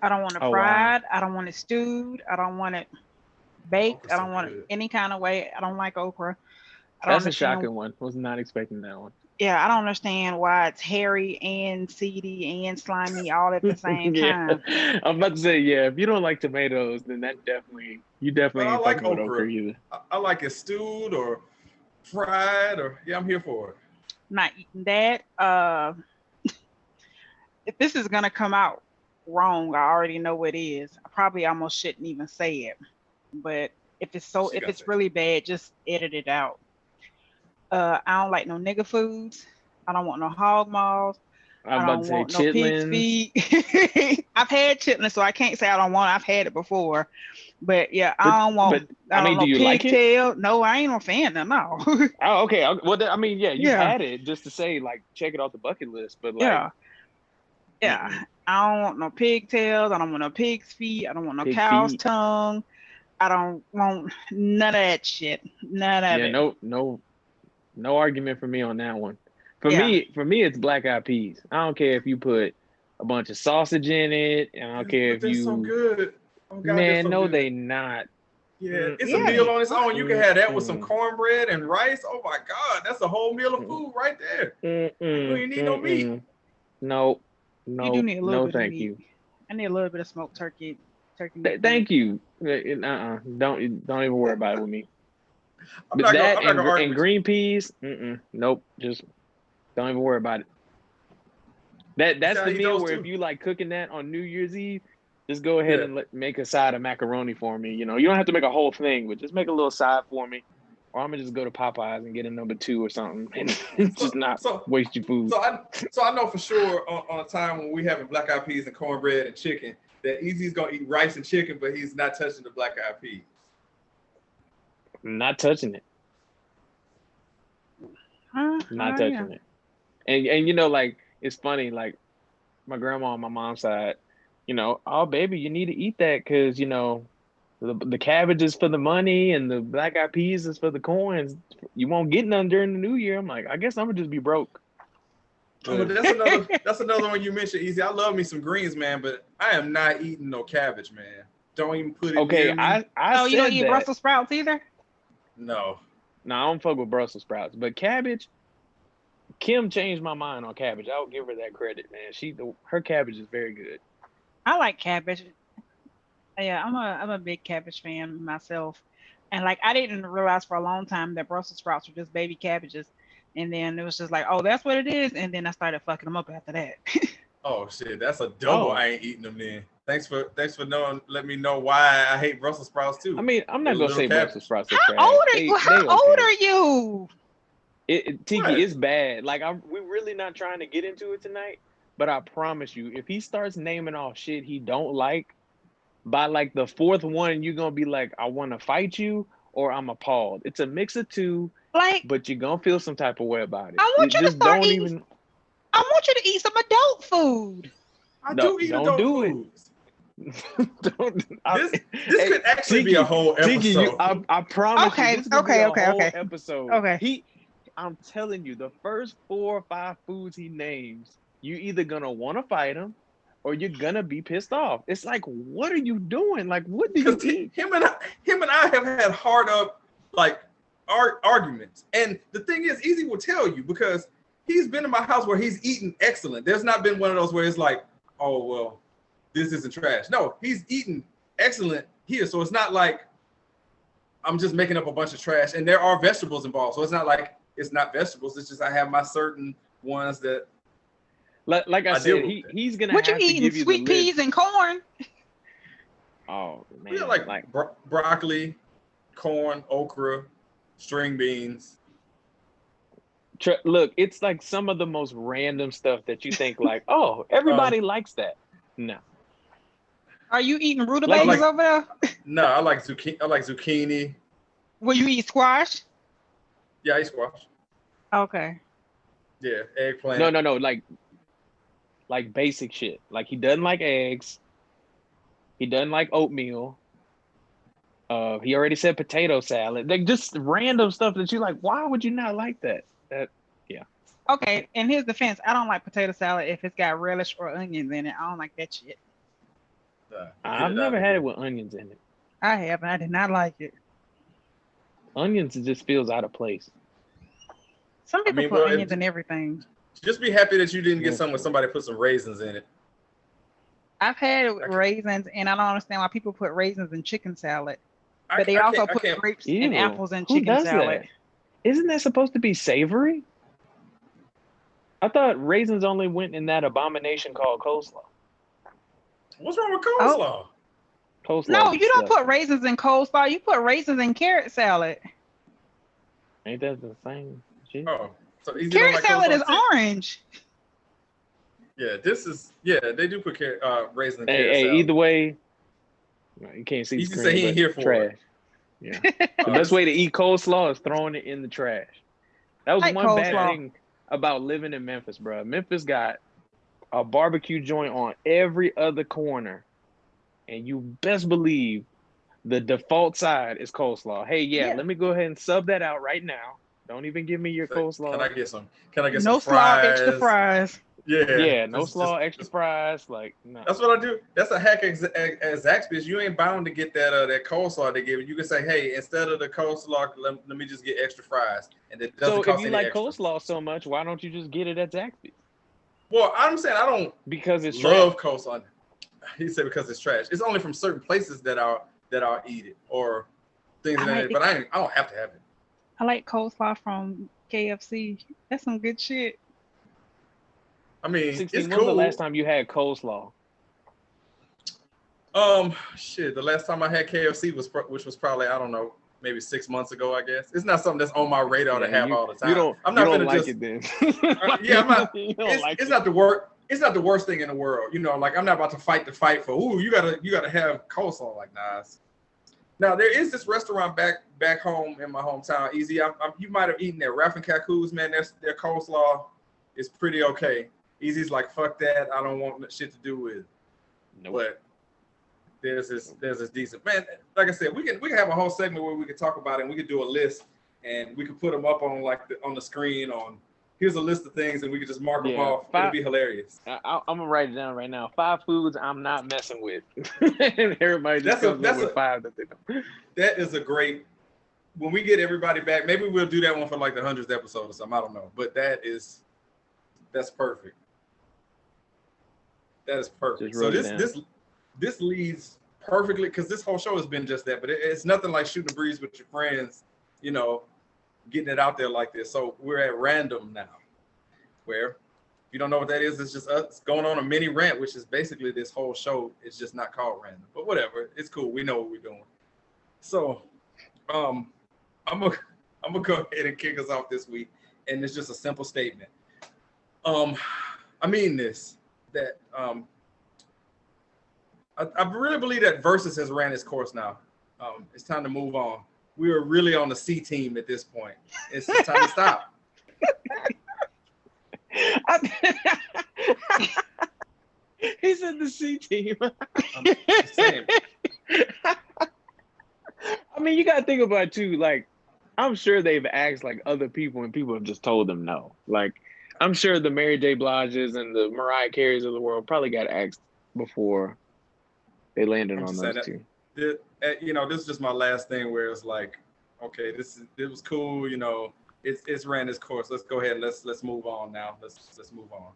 I don't want it fried. Wow. I don't want it stewed. I don't want it baked. I don't want it any kind of way. I don't like okra. That's a shocking one. Was not expecting that one. Yeah, I don't understand why it's hairy and seedy and slimy all at the same time. I'm about to say, if you don't like tomatoes, then you definitely ain't fucking with okra either. I like it stewed or fried, or I'm here for it. Not eating that. If this is gonna come out wrong, I already know what it is. I probably almost shouldn't even say it. But if it's really bad, just edit it out. I don't like no nigger foods. I don't want no hog maws. I don't want no pig's feet. I've had chitlins, so I can't say I don't want it. I've had it before. But yeah, I don't want. I mean, do you like it? No, I ain't no fan. No. Oh, okay. Well, I mean, you had it just to say, like, check it off the bucket list. But like, yeah. I don't want no pigtails. I don't want no pig's feet. I don't want no cow's tongue. I don't want none of that shit. None of it. No argument for me on that one. For me, it's black eyed peas. I don't care if you put a bunch of sausage in it. I don't care if you. So good. Oh, God, man, no, they not. Yeah, it's a meal on its own. You can have that with some cornbread and rice. Oh my God, that's a whole meal of food right there. You ain't need no meat. No. You do need a little bit thank of meat. you. I need a little bit of smoked turkey. Thank you. Don't even worry about it with me. And green peas. Nope. Just don't even worry about it. That's the eat meal those where too. if you like cooking that on New Year's Eve, just go ahead and make a side of macaroni for me. You know, you don't have to make a whole thing, but just make a little side for me. Or I'm gonna just go to Popeyes and get a number 2 or something, and just not waste your food. So I know for sure on a time when we having black eyed peas and cornbread and chicken, that Easy's gonna eat rice and chicken, but he's not touching the black eyed peas. Not touching it. Not touching it. And you know, like, it's funny, like my grandma on my mom's side, you know, oh baby, you need to eat that because, you know, the cabbage is for the money and the black eyed peas is for the coins. You won't get none during the new year. I'm like, I guess I'm gonna just be broke. Oh, but that's another one you mentioned, Easy. I love me some greens, man, but I am not eating no cabbage, man. Don't even put it near me. I you don't eat Brussels sprouts either? No. No, I don't fuck with Brussels sprouts. But cabbage, Kim changed my mind on cabbage. I'll give her that credit, man. Her cabbage is very good. I like cabbage. Yeah, I'm a big cabbage fan myself. And like I didn't realize for a long time that Brussels sprouts were just baby cabbages. And then it was just like, oh, that's what it is. And then I started fucking them up after that. Oh shit, that's a double. I ain't eating them then. Thanks for knowing. Let me know why I hate Brussels sprouts too. I mean, I'm not gonna say Brussels sprouts are trash. How old are you? Tiki, it's bad. Like we're really not trying to get into it tonight. But I promise you, if he starts naming off shit he don't like, by like the 4th one, you're gonna be like, I want to fight you, or I'm appalled. It's a mix of two. But you're gonna feel some type of way about it. I want you to start eating. I want you to eat some adult food. I do eat adult foods. This could actually be a whole episode. Tiki, I promise you, this could be a whole okay. episode. Okay. I'm telling you, the first 4 or 5 foods he names, you either gonna want to fight him, or you're gonna be pissed off. It's like, what are you doing? Like, what do you eat? Him and I have had hard up like arguments, and the thing is, Easy will tell you because he's been in my house where he's eaten excellent. There's not been one of those where it's like, oh well, this isn't trash. No, he's eaten excellent here, so it's not like I'm just making up a bunch of trash. And there are vegetables involved, so it's not like it's not vegetables. It's just I have my certain ones that. Like I said, he's gonna. What you eating? Sweet peas and corn. Oh man, yeah, like broccoli, corn, okra, string beans. Look, it's like some of the most random stuff that you think like, oh, everybody likes that. No. Are you eating rutabagas over there? No, I like zucchini. Will you eat squash? Yeah, I eat squash. Okay. Yeah, eggplant. No, like basic shit. Like he doesn't like eggs. He doesn't like oatmeal. He already said potato salad. Like just random stuff that you like. Why would you not like that? Yeah. Okay, in his defense, I don't like potato salad if it's got relish or onions in it. I don't like that shit. I've never had it with onions in it. I have, and I did not like it. Onions just feels out of place. Some people put onions in everything. Just be happy that you didn't get some when somebody put some raisins in it. I've had raisins, and I don't understand why people put raisins in chicken salad. But they also put grapes and apples in chicken salad. That? Isn't that supposed to be savory? I thought raisins only went in that abomination called coleslaw. What's wrong with coleslaw? Coleslaw. No, you don't put raisins in coleslaw. You put raisins in carrot salad. Ain't that the same shit? Oh, so carrot salad is orange. Yeah, they do put raisins in carrot salad. Either way, you can't see. You can say he ain't here for trash. It. Yeah. The best way to eat coleslaw is throwing it in the trash. That was one bad thing about living in Memphis, bro. Memphis got a barbecue joint on every other corner, and you best believe the default side is coleslaw. Hey, let me go ahead and sub that out right now. Don't even give me your coleslaw. Can I get some? Can I get some fries? No slaw, extra fries. Yeah, no slaw, extra fries. Like, no. That's what I do. That's a hack at Zaxby's. You ain't bound to get that coleslaw they give you. You can say, hey, instead of the coleslaw, let me just get extra fries, and it doesn't cost any extra. So if you like coleslaw so much, why don't you just get it at Zaxby's? Well, I'm saying I don't because it's love coleslaw. He said because it's trash. It's only from certain places that I'll eat it or things like that. But I don't have to have it. I like coleslaw from KFC. That's some good shit. I mean, 16, it's when was the cool. last time you had coleslaw? Shit. The last time I had KFC which was probably, I don't know, maybe 6 months ago. I guess it's not something that's on my radar to have all the time. I'm not gonna like just. it then. Yeah, I'm not. You don't like It's it. not the worst. It's not the worst thing in the world. You know, like I'm not about to fight the fight for. Ooh, you gotta have coleslaw. Like, nah. Now there is this restaurant back home in my hometown. Easy. You might have eaten there. Ralph and Khujeaux, man. Their coleslaw is pretty okay. Easy's like, fuck that. I don't want shit to do with it. Nope. But there's this decent, man. Like I said, we can have a whole segment where we can talk about it, and we can do a list, and we can put them up on on the screen. Here's a list of things, and we can just mark them off. It'll be hilarious. I'm gonna write it down right now. 5 foods I'm not messing with. And everybody just comes up with 5 that they don't. That is a great. When we get everybody back, maybe we'll do that one for like the 100th episode or something. I don't know, but that's perfect. That is perfect. So this leads perfectly, because this whole show has been just that. But it's nothing like shooting a breeze with your friends, you know, getting it out there like this. So we're at random now, where if you don't know what that is, it's just us going on a mini rant, which is basically this whole show. It's just not called random, but whatever. It's cool. We know what we're doing. So, I'm gonna go ahead and kick us off this week, and it's just a simple statement. I mean this, that I really believe that Versus has ran its course now. It's time to move on. We are really on the C team at this point. It's time to stop. He said the C team. I'm just saying. I mean, you gotta think about it too. Like, I'm sure they've asked like other people, and people have just told them no. Like, I'm sure the Mary J. Bliges and the Mariah Careys of the world probably got asked before they landed on those two. You know, this is just my last thing where it's like, okay, it was cool. You know, it's ran its course. Let's go ahead and let's move on now. Let's move on.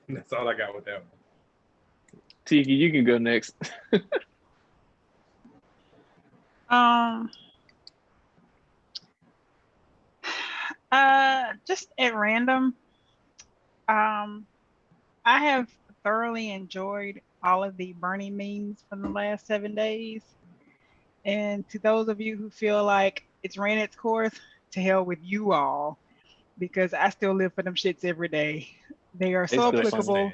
That's all I got with that one. Tiki, you can go next. Just at random, I have thoroughly enjoyed all of the Bernie memes from the last 7 days. And to those of you who feel like it's ran its course, to hell with you all, because I still live for them shits every day. They are so applicable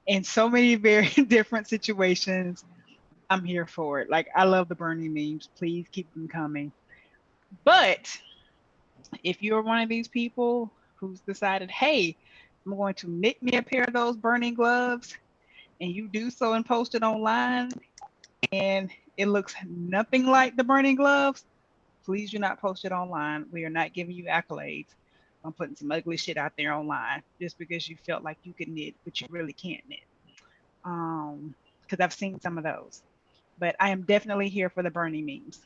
in so many very different situations. I'm here for it. Like, I love the Bernie memes. Please keep them coming. But if you're one of these people who's decided, hey, I'm going to knit me a pair of those Bernie gloves, and you do so and post it online, and it looks nothing like the Bernie gloves, please do not post it online. We are not giving you accolades on putting some ugly shit out there online just because you felt like you could knit, but you really can't knit. Because I've seen some of those. But I am definitely here for the Bernie memes.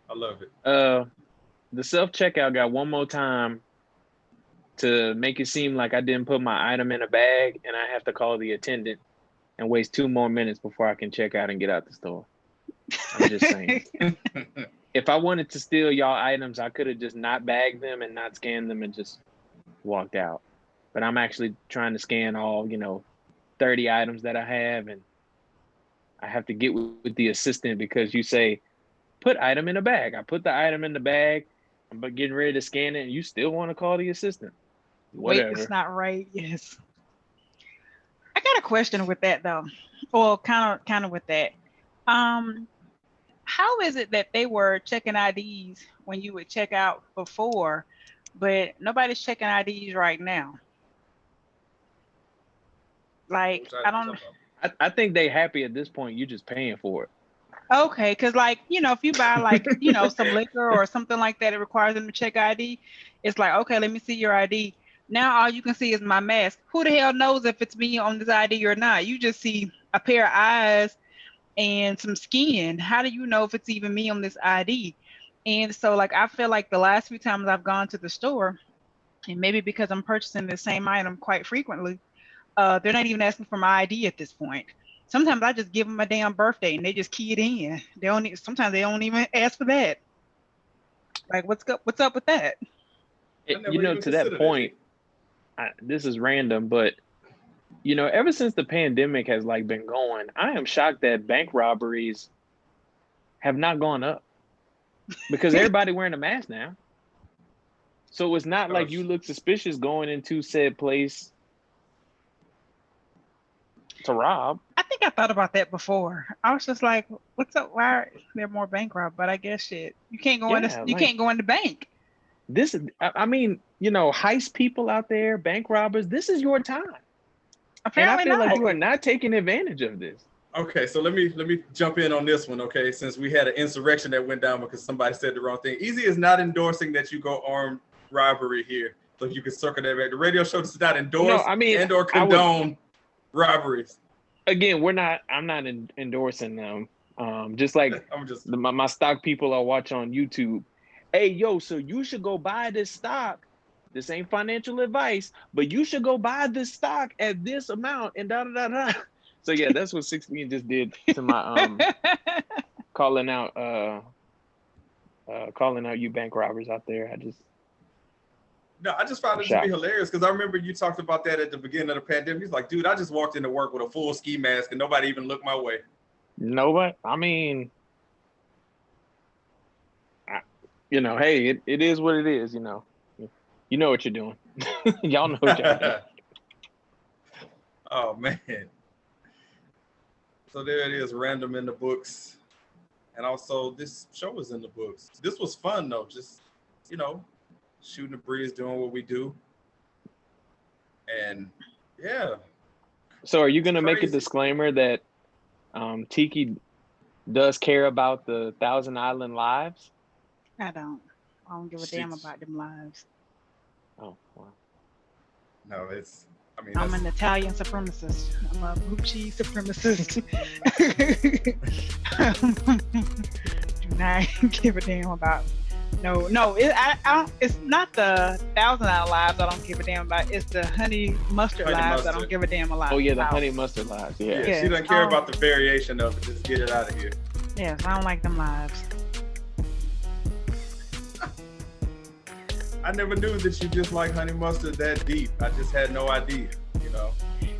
I love it. The self-checkout got one more time to make it seem like I didn't put my item in a bag, and I have to call the attendant and waste 2 more minutes before I can check out and get out the store. I'm just saying. If I wanted to steal y'all items, I could have just not bagged them and not scanned them and just walked out. But I'm actually trying to scan all, 30 items that I have, and I have to get with the assistant because you say, put item in a bag. I put the item in the bag. I'm getting ready to scan it, and you still want to call the assistant. Whatever. Wait, it's not right. Yes. I got a question with that though. Well, kind of with that. How is it that they were checking IDs when you would check out before, but nobody's checking IDs right now? Like, I don't. I think they happy at this point. You just paying for it. Okay, because like, if you buy like, some liquor or something like that, it requires them to check ID. It's like, okay, let me see your ID. Now all you can see is my mask. Who the hell knows if it's me on this ID or not? You just see a pair of eyes and some skin. How do you know if it's even me on this ID? And so like, I feel like the last few times I've gone to the store, and maybe because I'm purchasing the same item quite frequently, they're not even asking for my ID at this point. Sometimes I just give them a damn birthday and they just key it in. Sometimes they don't even ask for that. Like, what's up with that? never You know, even to that considered point, this is random, but you know, ever since the pandemic has like been going, I am shocked that bank robberies have not gone up because everybody wearing a mask now. So it's not like you look suspicious going into said place to rob. I think I thought about that before. I was just like, what's up? Why are there more bank robbers? But I guess shit. You can't go in you can't go in the bank. This is, I mean, you know, heist people out there, bank robbers, this is your time. Apparently and I feel not. like you are not taking advantage of this. Okay, so let me jump in on this one, okay? Since we had an insurrection that went down because somebody said the wrong thing. Easy is not endorsing that you go armed robbery here. So you can circle that back. The radio show does not endorse and or condone robberies. Again, I'm not endorsing them. Just like my stock people I watch on YouTube. Hey, yo, so you should go buy this stock. This ain't financial advice, but you should go buy this stock at this amount and da da da da. So yeah, that's what 16 just did to my calling out you bank robbers out there. I just found it to be hilarious because I remember you talked about that at the beginning of the pandemic. He's like, dude, I just walked into work with a full ski mask and nobody even looked my way. Nobody. I mean, you know, hey, it is what it is. You know what you're doing. Y'all know what y'all doing. Oh man. So there it is, random in the books. And also this show is in the books. This was fun though. Just, you know, shooting the breeze, doing what we do. And yeah. So are you going to make a disclaimer that Tiki does care about the Thousand Island lives? I don't give a damn about them lives. Oh, wow. No, I'm an Italian supremacist. I'm a blue cheese supremacist. Do not give a damn about. No. I don't. It's not the Thousand Island lives I don't give a damn about. It's the honey mustard lives I don't give a damn about. Oh yeah, the honey mustard lives. Yeah. She doesn't care about the variation of it. Just get it out of here. Yes, I don't like them lives. I never knew that you just like honey mustard that deep. I just had no idea, you know.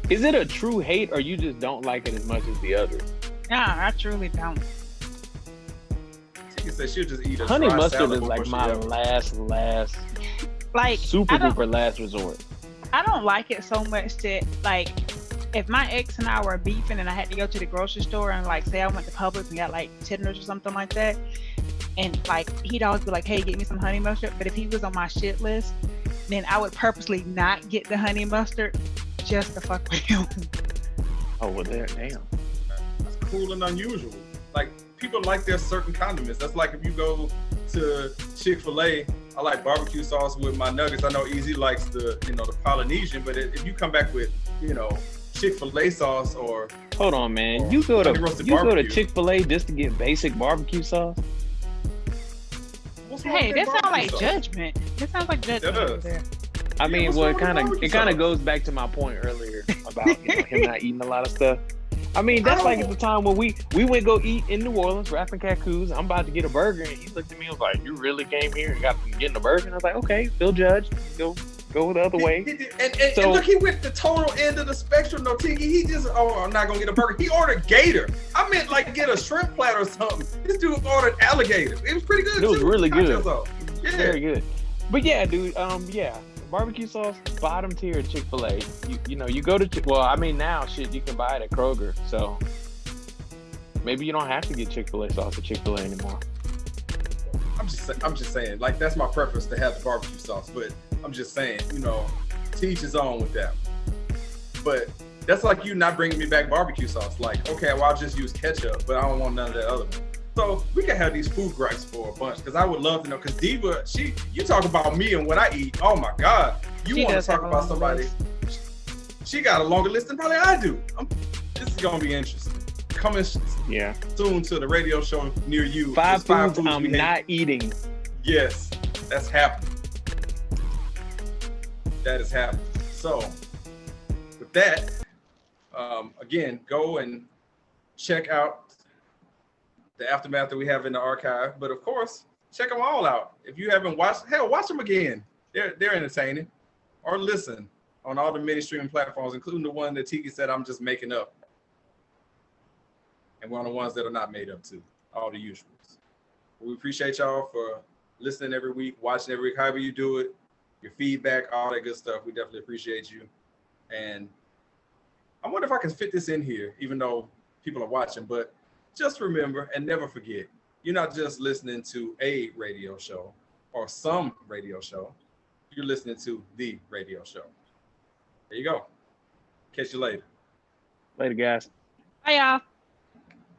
Is it a true hate or you just don't like it as much as the others? Yeah, I truly don't. She said she'll just eat a honey mustard salad is like my last like super duper last resort. I don't like it so much that like if my ex and I were beefing and I had to go to the grocery store and like say I went to Publix and got like tenders or something like that, and like he'd always be like, hey, get me some honey mustard. But if he was on my shit list, then I would purposely not get the honey mustard just to fuck with him. Oh, well, damn. That's cool and unusual. Like, people like their certain condiments. That's like if you go to Chick-fil-A, I like barbecue sauce with my nuggets. I know Easy likes the Polynesian, but if you come back with, Chick-fil-A sauce or... Hold on, man. You go to Chick-fil-A just to get basic barbecue sauce? Hey, that sounds like judgment. That sounds like judgment over there. I mean, well, it kind of goes back to my point earlier about him not eating a lot of stuff. I mean, that's like at the time when we went go eat in New Orleans, Rapping Caccoos. I'm about to get a burger, and he looked at me and was like, "You really came here and got getting a burger?" And I was like, "Okay, still judged. Go the other way." And look, he went the total end of the spectrum. No, Tiki, he just I'm not gonna get a burger. He ordered gator. I meant like get a shrimp platter or something. This dude ordered alligator. It was pretty good. It was really good. Yeah, very good. But yeah, dude. Barbecue sauce, bottom tier at Chick-fil-A. You go to now shit you can buy it at Kroger. So maybe you don't have to get Chick-fil-A sauce at Chick-fil-A anymore. I'm just saying, like that's my preference to have the barbecue sauce, but I'm just saying, to each his own with that. But that's like you not bringing me back barbecue sauce. Like, okay, well I'll just use ketchup, but I don't want none of that other one. So we can have these food gripes for a bunch because I would love to know. Because Diva, you talk about me and what I eat. Oh my God, you want to talk about somebody? She got a longer list than probably I do. This is gonna be interesting. Coming soon to the radio show near you. Five foods I'm not eating. Yes, that's happening. That is happening. So with that, again, go and check out the aftermath that we have in the archive, but of course, check them all out. If you haven't watched, watch them again. they're entertaining. Or listen on all the many streaming platforms, including the one that Tiki said I'm just making up. And one of the ones that are not made up too, all the usuals. We appreciate y'all for listening every week, watching every week, however you do it, your feedback, all that good stuff. We definitely appreciate you. And I wonder if I can fit this in here, even though people are watching, but just remember and never forget, you're not just listening to a radio show or some radio show. You're listening to the radio show. There you go. Catch you later. Later, guys. Bye, y'all.